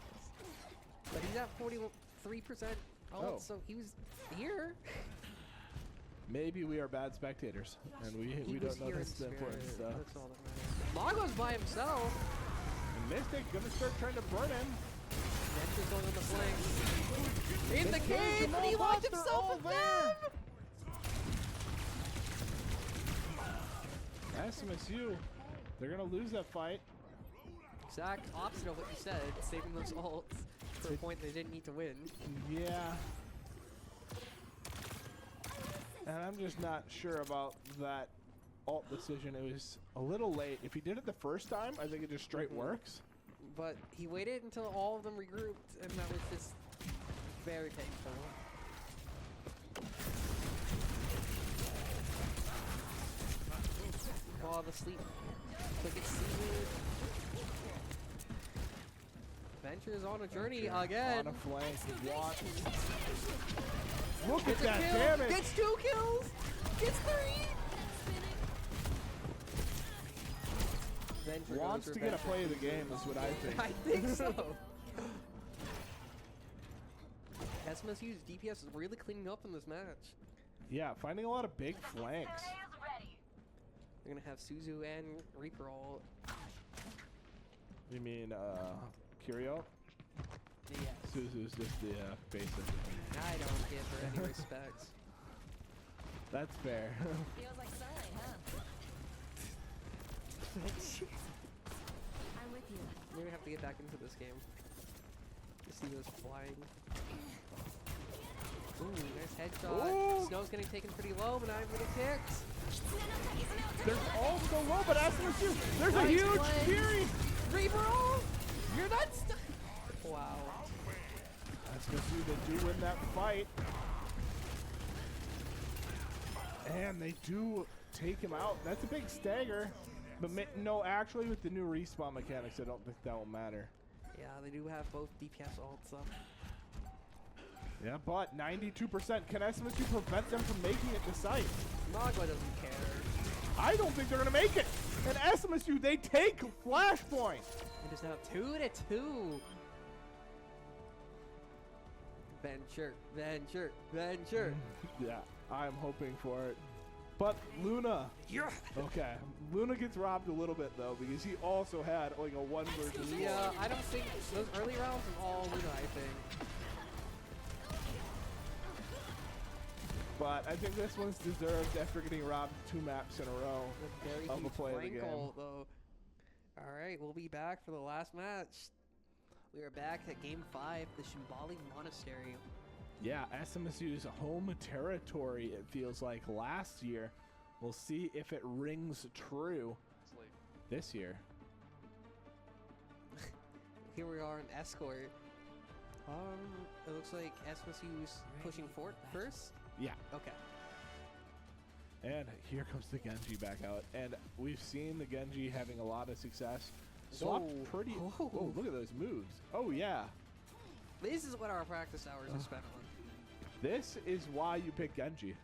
But he's at 43% alt, so he was here. Maybe we are bad spectators, and we don't know that's the important stuff. That's all that matters. Mongo's by himself. And Mystic gonna start trying to burn him. Venture's going on the flank. In the cave, and he locked himself in there. SMSU, they're gonna lose that fight. Exact opposite of what you said, saving those ults for a point they didn't need to win. Yeah. And I'm just not sure about that alt decision. It was a little late. If he did it the first time, I think it just straight works. But he waited until all of them regrouped, and that was just very painful. Fall to sleep. Quick and seated. Venture is on a journey again. On a flank. Watch. Look Gets at that a kill. damage. Gets 2 kills. Gets 3. Venture Wants to get a play of the game is what I think. I think so. SMSU's DPS is really cleaning up in this match. Yeah, finding a lot of big flanks. They're gonna have Suzu and Reaper all. You mean Curio? Yes. Suzu's just the basic. I don't give her any respect. That's fair. Feels like sunlight, huh? I'm with you. We're gonna have to get back into this game. You see those flying. Ooh, nice headshot. Ooh. Snow's getting taken pretty low, but not even kicked. There's also low, but SMSU, there's a Nice huge play. Fury. Reaper ult! You're not stuck! Wow. SMSU, they do win that fight. And they do take him out. That's a big stagger. But no, actually, with the new respawn mechanics, I don't think that will matter. Yeah, they do have both DPS ults up. Yeah, but 92%. Can SMSU prevent them from making it to site? Magua doesn't care. I don't think they're going to make it. And SMSU, they take Flashpoint. It is now 2-2. Venture, venture, venture. Yeah, I'm hoping for it. But Luna. Yeah. Okay. Luna gets robbed a little bit, though, because he also had like a 1 versus 1. Yeah, I don't think those early rounds were all Luna, I think. But I think this one's deserved after getting robbed 2 maps in a row A very of a huge play of the flank game. ult, though. All right, we'll be back for the last match. We are back at Game 5, the Shimbali Monastery. Yeah, SMSU's home territory, it feels like, last year. We'll see if it rings true this year. Here we are in Escort. It looks like SMSU's pushing fort first. Yeah. Okay. And here comes the Genji back out. And we've seen the Genji having a lot of success. Swapped Whoa. pretty... Whoa. Oh, look at those moves. Oh, yeah. This is what our practice hours are spent on. This is why you pick Genji.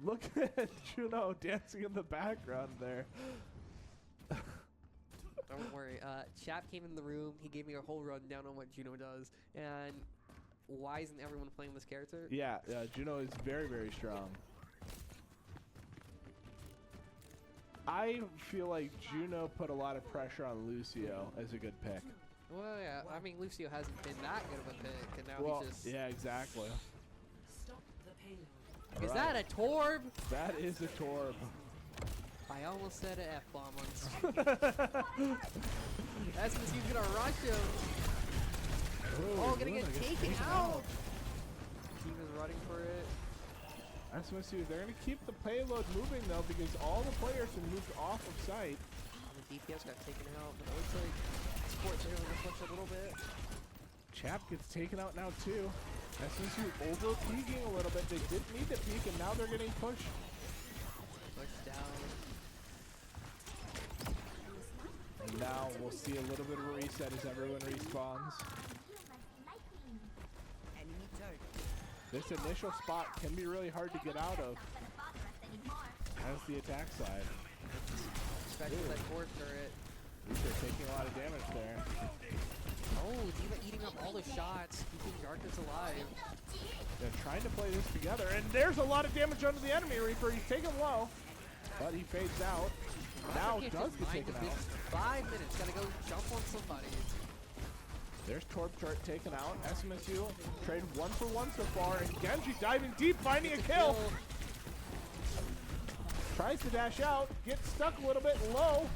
Look at Juno dancing in the background there. Don't worry. Chap came in the room. He gave me a whole rundown on what Juno does. And why isn't everyone playing this character? Yeah, Juno is very, very strong. I feel like Juno put a lot of pressure on Lucio as a good pick. Well, yeah. I mean, Lucio hasn't been that good of a pick, and now he just... Yeah, exactly. Is that a Torb? That is a Torb. I almost said an F-bomb on stream. SMSU's gonna rush him. Oh, gonna get taken out. Team is running for it. SMSU, they're going to keep the payload moving, though, because all the players have moved off of site. The DPS got taken out, but it looks like Sports are going to push a little bit. Chap gets taken out now, too. SMSU over-peaking a little bit. They didn't need to peak, and now they're getting pushed. Push down. And now we'll see a little bit of a reset as everyone respawns. This initial spot can be really hard to get out of. That's the attack side. Especially that fourth turret. They're taking a lot of damage there. Oh, Diva eating up all the shots, keeping Darkness alive. They're trying to play this together, and there's a lot of damage under the enemy Reaper. He's taken low, but he fades out. Now does get taken out. 5 minutes, gotta go jump on somebody. There's Torb turret taken out. SMSU trade 1-for-1 so far, and Genji diving deep, finding a kill. Tries to dash out, gets stuck a little bit low.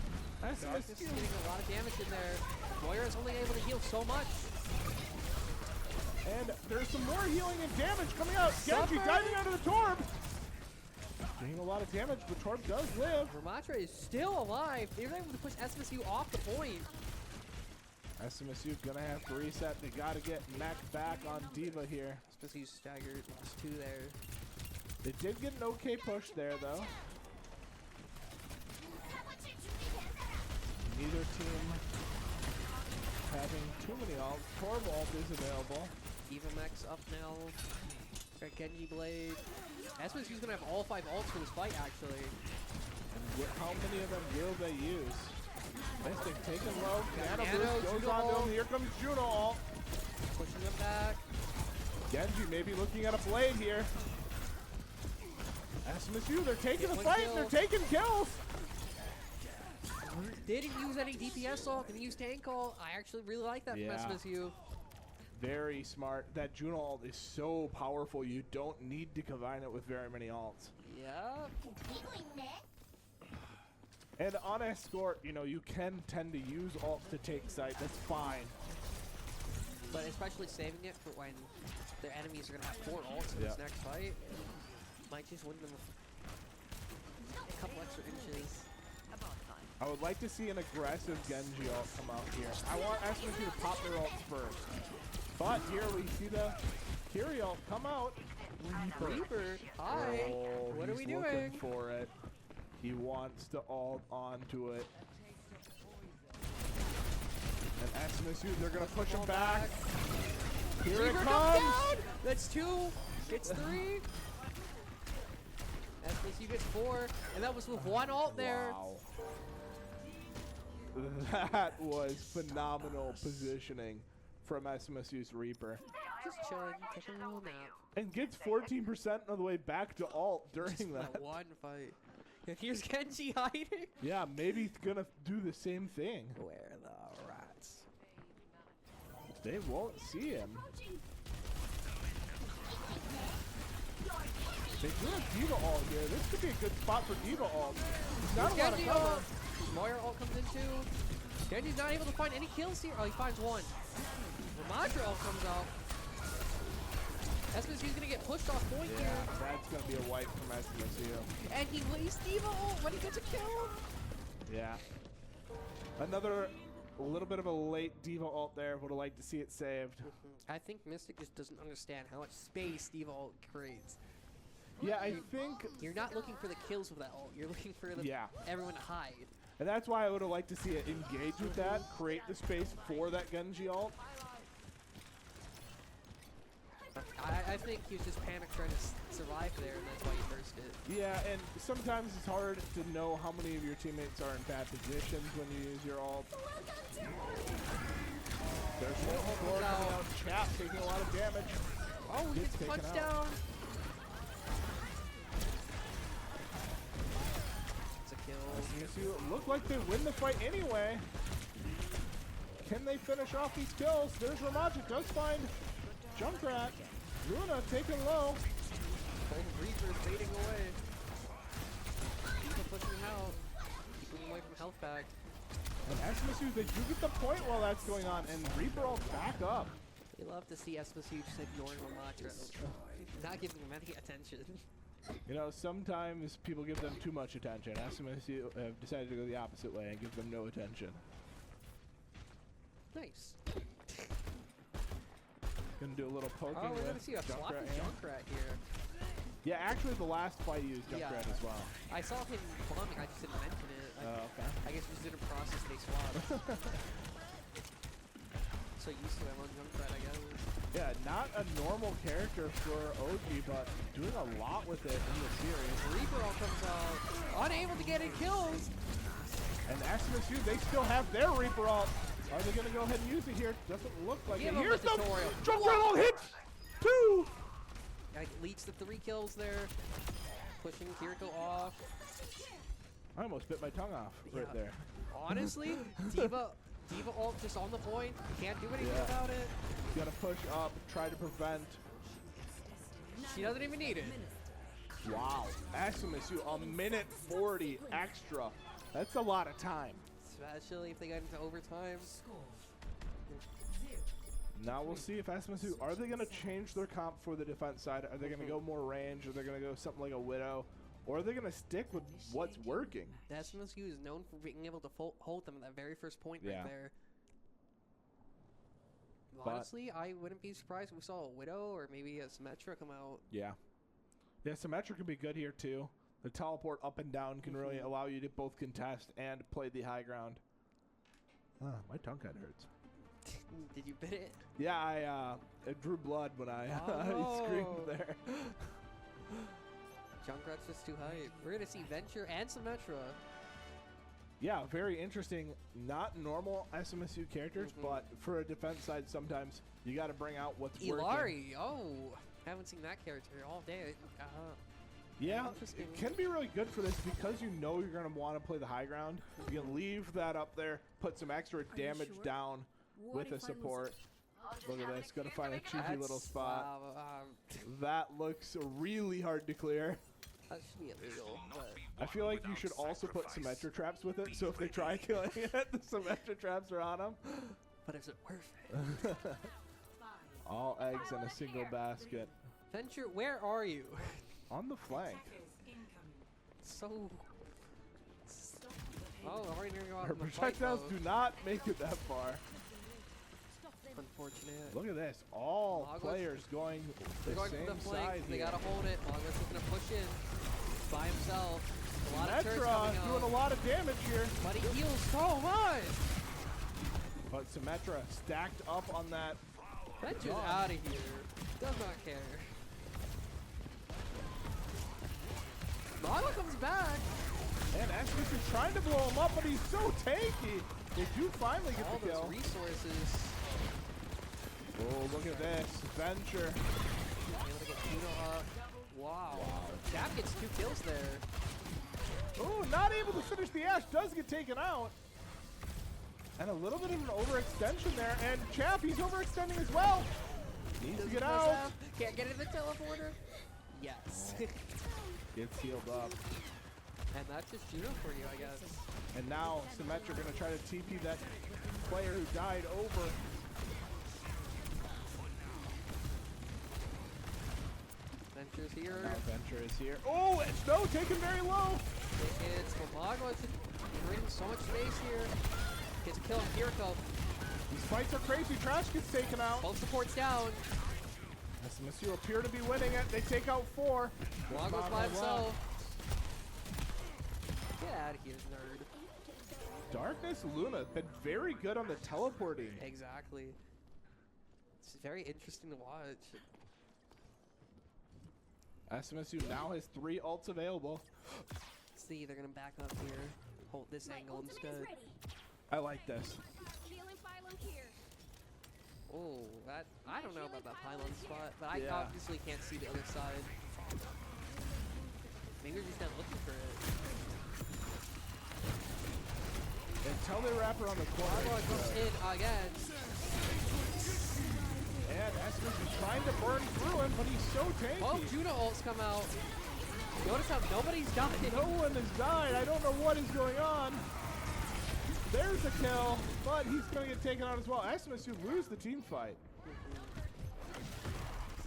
Darkness is getting a lot of damage in there. Moira is only able to heal so much. And there's some more healing and damage coming out. Genji diving out of the Torb. Doing a lot of damage, but Torb does live. Ramatra is still alive. They were able to push SMSU off the point. SMSU gonna have to reset. They gotta get Mac back on Diva here. SMSU staggered. Lost 2 there. They did get an okay push there, though. Neither team having too many ults. Torb ult is available. Diva Mech's up now. Got Genji Blade. SMSU's gonna have all 5 ults for this fight, actually. And how many of them will they use? Mystic taken low. Nano Nano, boost goes Juno on to ult. him. Here comes Juno ult. Pushing them back. Genji maybe looking at a blade here. SMSU, they're taking the One fight. kill. They're taking kills. Didn't use any DPS ult, didn't use tank ult. I actually really like that Yeah. from SMSU. Very smart. That Juno ult is so powerful. You don't need to combine it with very many ults. Yeah. And on escort, you know, you can tend to use ults to take site. That's fine. But especially saving it for when their enemies are gonna have 4 ults in this next fight. Might just win them a couple extra inches. I would like to see an aggressive Genji ult come out here. I want SMSU to pop their ults first. But here we see the Kiri ult come out. Reaper, hi. Oh, What are we he's doing? looking for it. He wants to ult onto it. And SMSU, they're going to push him back. Here it Reaper comes. down. That's 2. Gets 3. SMSU gets 4. And that was with 1 ult there. Wow. That was phenomenal positioning from SMSU's Reaper. Just chilling, taking a little nap. And gets 14% of the way back to ult during Just that. one fight. And here's Genji hiding. Yeah, maybe he's going to do the same thing. Where the rats? They won't see him. They do have Diva ult here. This could be a good spot for Diva ult. There's not a lot of Genji cover. ult. Moira ult comes in too. Genji's not able to find any kills here. Oh, he finds 1. Ramatra ult comes out. SMSU's gonna get pushed off point Yeah, here. that's going to be a wipe from SMSU. And he wastes Diva ult when he gets a kill. Yeah. Another little bit of a late Diva ult there. Would have liked to see it saved. I think Mystic just doesn't understand how much space Diva ult creates. Yeah, I think... You're not looking for the kills with that ult. You're looking for the everyone to hide. And that's why I would have liked to see it engage with that, create the space for that Genji ult. I think he was just panic trying to survive there, and that's why he burst it. Yeah, and sometimes it's hard to know how many of your teammates are in bad positions when you use your ult. There's one more coming out. Chap taking a lot of damage. Oh, he gets taken punched out. down. It's a kill. SMSU look like they win the fight anyway. Can they finish off these kills? There's Ramaj. Does find Junkrat. Luna taken low. Old Reaper fading away. People pushing him out. Keeping him away from health back. And SMSU, they do get the point while that's going on, and Reaper all back up. We love to see SMSU just ignoring Ramatra. Not giving him any attention. You know, sometimes people give them too much attention. SMSU have decided to go the opposite way and give them no attention. Nice. Gonna do a little poking Oh, we're with gonna see a floppy Junkrat here. Junkrat here. Yeah, actually, the last fight he used Junkrat as well. I saw him bombing, I just didn't mention it. Okay. I guess we just didn't process they swapped. So used to him on Junkrat, I guess. Yeah, not a normal character for OG, but doing a lot with it in the series. Reaper all comes out, unable to get any kills. And SMSU, they still have their Reaper ult. Are they going to go ahead and use it here? Doesn't look like Give it. him Here's the the tutorial. Junkrat ult hits! 2! Like, leads to 3 kills there. Pushing Kiriko off. I almost bit my tongue off right there. Honestly, Diva ult just on the point. Can't do anything about it. Got to push up, try to prevent. She doesn't even need it. Wow. SMSU, a minute 40 extra. That's a lot of time. Especially if they get into overtime. Now we'll see if SMSU, are they going to change their comp for the defense side? Are they going to go more range? Are they going to go something like a Widow? Or are they going to stick with what's working? SMSU is known for being able to hold them at that very first point right there. Honestly, I wouldn't be surprised if we saw a Widow or maybe a Symmetra come out. Yeah. Yeah, Symmetra could be good here too. The teleport up and down can really allow you to both contest and play the high ground. My tongue kind of hurts. Did you bit it? Yeah, it drew blood when I screamed there. Junkrat's just too high. We're going to see Venture and Symmetra. Yeah, very interesting. Not normal SMSU characters, but for a defense side, sometimes you got to bring out what's working. Ilari, haven't seen that character all day. Yeah, it can be really good for this because you know you're going to want to play the high ground. You can leave that up there, put some extra damage down with a support. Look at this, going to find a cheeky little spot. That looks really hard to clear. That should be illegal. I feel like you should also put Symmetra traps with it, so if they try killing it, the Symmetra traps are on them. But is it worth it? All eggs in a single basket. Venture, where are you? On the flank. So... already near go out Her in the fight projectiles mode. do not make it that far. Unfortunate. Look at this. All players going the same side They here. gotta hold it. Lagos is gonna push in by himself. A lot of turrets Symmetra coming doing out. a lot of damage here. But he heals so much. But Symmetra stacked up on that. Venture's out of here. Does not care. Lagos comes back. And Asmus is trying to blow him up, but he's so tanky. They do finally get All the kill. those resources. Oh, look at this. Venture. Able to get Juno up. Wow. Jap gets 2 kills there. Oh, not able to finish the Ash. Does get taken out. And a little bit of an overextension there. And Chap, he's overextending as well. Needs to get out. Can't get in the teleporter. Yes. Gets healed up. And that's just Juno for you, I guess. And now Symmetra going to try to TP that player who died over. Venture's here. Now Venture is here. Oh, and Snow taken very low. It's Mamago. Bringing so much space here. Gets killed Kiriko. These fights are crazy. Trash gets taken out. Both supports down. SMSU appear to be winning it. They take out 4. Lagos by himself. Get out of here, nerd. Darkness Luna been very good on the teleporting. Exactly. It's very interesting to watch. SMSU now has 3 ults available. See, they're gonna back up here. Hold this angle instead. I like this. Oh, that I don't know about that pylon spot, but I obviously can't see the other side. Maybe we're just not looking for it. Until they wrap around the corner. Lagos comes in again. And SMSU is trying to burn through him, but he's so tanky. Both Juno ults come out. Notice how nobody's died. No one has died. I don't know what is going on. There's a kill, but he's going to get taken out as well. SMSU lose the team fight.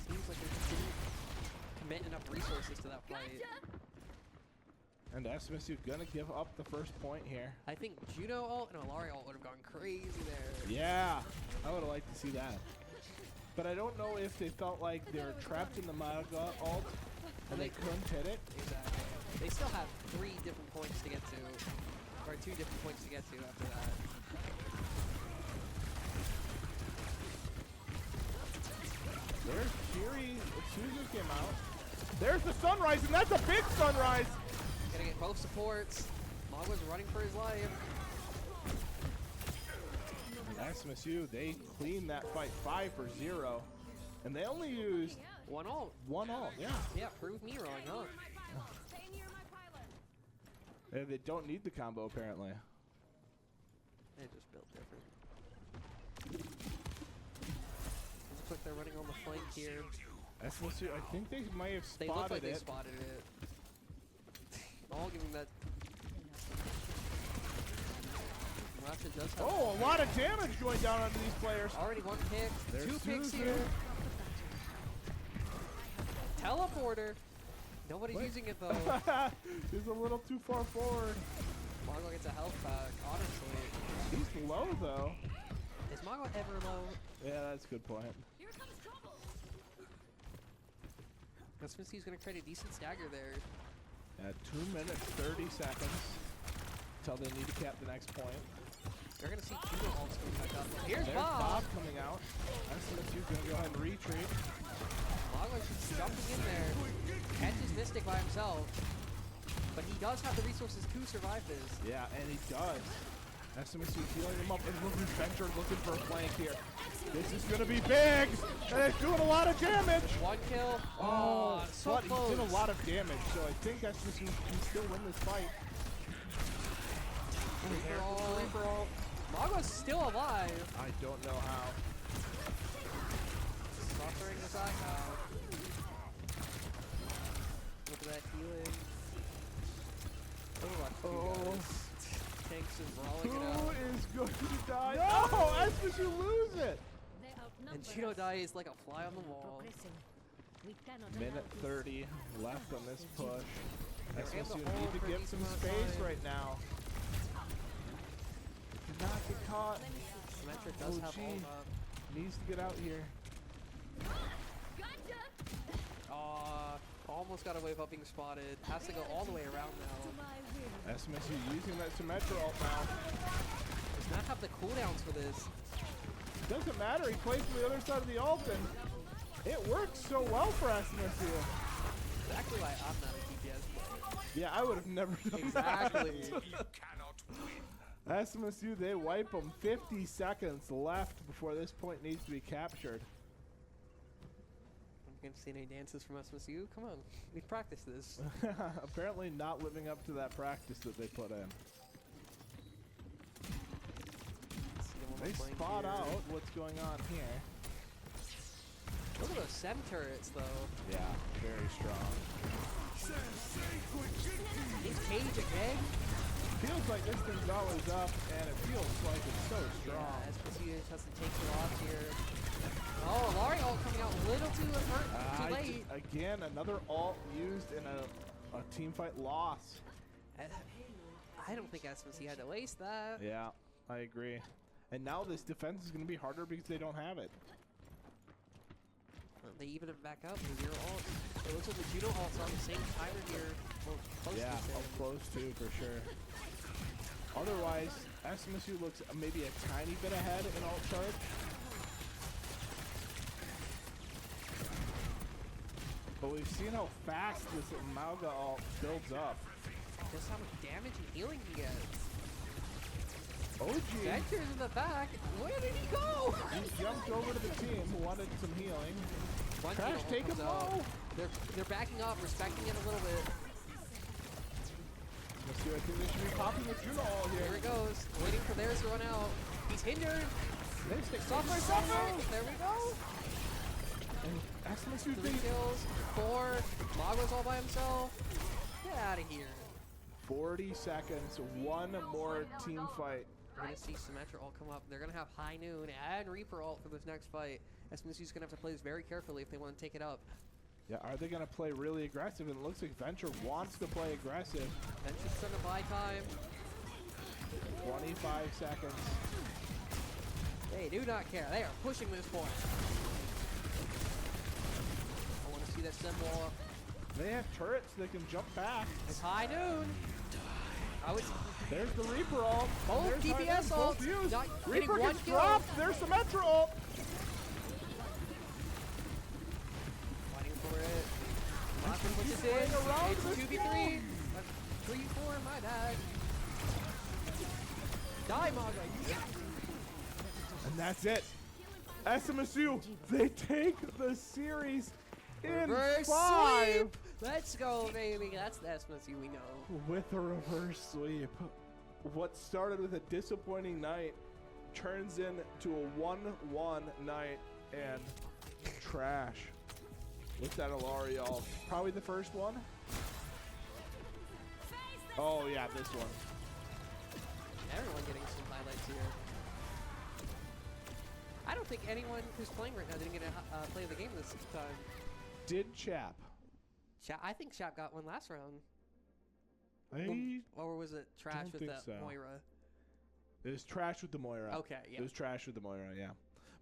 Seems like they just didn't commit enough resources to that fight. And SMSU going to give up the first point here. I think Juno ult and Ilari ult would have gone crazy there. Yeah, I would have liked to see that. But I don't know if they felt like they were trapped in the Maga ult and they couldn't hit it. Exactly. They still have 3 different points to get to, or 2 different points to get to after that. There's Kiri as soon as it came out. There's the sunrise, and that's a big sunrise. Gotta get both supports. Magwa's running for his life. SMSU, they cleaned that fight 5-0, and they only used 1 ult. 1 ult. Yeah. Yeah, prove me wrong, huh? They don't need the combo apparently. They just built different. Looks like they're running on the flank here. SMSU, I think they might have They spotted look like it. they spotted it. All giving that. Ratchet does have Oh, a lot of damage going down onto these players. already 1 pick, There's 2 picks Susan. here. Teleporter. Nobody's What? using it though. He's a little too far forward. Magwa gets a health pack, honestly. He's low though. Is Magwa ever low? Yeah, that's a good point. SMSU's gonna create a decent stagger there. Yeah, 2 minutes 30 seconds until they need to cap the next point. They're gonna see Judo ults coming back up. Here's There's Bob. Bob coming out. SMSU's gonna go ahead and retreat. Magwa's just jumping in there. Catches Mystic by himself. But he does have the resources to survive this. Yeah, and he does. SMSU healing him up, and look who's Venture looking for a flank here. This is gonna be big, and it's doing a lot of damage. 1 kill. Oh, so but close. he did a lot of damage, so I think SMSU can still win this fight. Reaper ult. Magwa's still alive. I don't know how. Suffering the side now. Look at that healing. Oh, Tanks is rolling it out. Who is going to die? No, SMSU lose it. And Judo dies like a fly on the wall. Minute 30 left on this push. They're in the SMSU hole need to for a get decent some amount of space time. right now. Not get caught. Symmetric does have OG. ult up. Needs to get out here. Almost got away without being spotted. Has to go all the way around now. SMSU using that Symmetra ult now. Does not have the cooldowns for this. Doesn't matter, he plays to the other side of the ult and it works so well for SMSU. Exactly why I'm not a DPS player. Yeah, I would have never done Exactly. You cannot win. that. SMSU, they wipe them. 50 seconds left before this point needs to be captured. I'm gonna see any dances from SMSU. Come on, we practice this. Apparently not living up to that practice that they put in. See them on They the flank spot here. out what's going on here. Look at those Sem turrets though. Yeah, very strong. Is Cage again? Feels like this thing's always up, and it feels like it's so strong. Yeah, SMSU just has to take it off here. Oh, Lari ult coming out a little too late. Again, another ult used in a team fight loss. I don't think SMSU had to waste that. Yeah, I agree. And now this defense is going to be harder because they don't have it. They even it back up with 0 ult. It looks like the Judo ult's on the same timer here. Well, close Yeah, to the up same. close to for sure. Otherwise, SMSU looks maybe a tiny bit ahead in ult charge. But we've seen how fast this Mauga ult builds up. Just how much damage and healing he gets. OG, Venture's in the back. Where did he go? he jumped over to the team who wanted some healing. One Crash, Judo ult take him comes out. low. They're backing up, respecting it a little bit. Let's see, I think they should be popping the Juno ult Here here. it goes. Waiting for theirs to run out. He's hindered. Mystic, Suffer. There we go. And SMSU 3 kills. 4. Magwa's all by himself. Get out of here. 40 seconds, one more team fight. We're going to see Symmetra ult come up. They're going to have High Noon and Reaper ult for this next fight. SMSU's going to have to play this very carefully if they want to take it up. Yeah, are they going to play really aggressive? And it looks like Venture wants to play aggressive. Venture's trying to buy time. 25 seconds. They do not care. They are pushing this point. I want to see that Sim wall up. They have turrets. They can jump back. It's high noon. There's the Reaper ult. Oh, There's DPS full ult. fuse. Not Reaper getting one gets kill. dropped. There's Symmetra ult. Fighting for it. Last one pushes Keep playing around in. It's this 2v3. 3-4, my bad. Die, Maga. Yes! And that's it. SMSU, they take the series in Reverse 5 sweep. Let's go, baby. That's the SMSU we know. with a reverse sweep. What started with a disappointing night turns into a 1-1 night and trash. With that Alarial, probably the first one. Oh yeah, this one. Everyone getting some highlights here. I don't think anyone who's playing right now didn't get to play the game this time. Did Chap? I think Shap got one last round. I Or was it trash don't with think that so. Moira? It was trash with the Moira. Okay, yeah. It was trash with the Moira, yeah.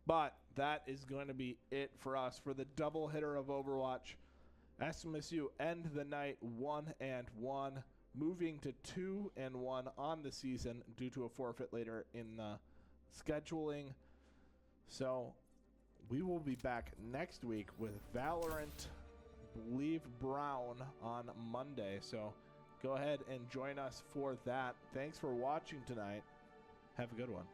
But that is going to be it for us for the double hitter of Overwatch. SMSU end the night 1-1, moving to 2-1 on the season due to a forfeit later in the scheduling. So we will be back next week with Valorant, believe Brown on Monday. So go ahead and join us for that. Thanks for watching tonight. Have a good one.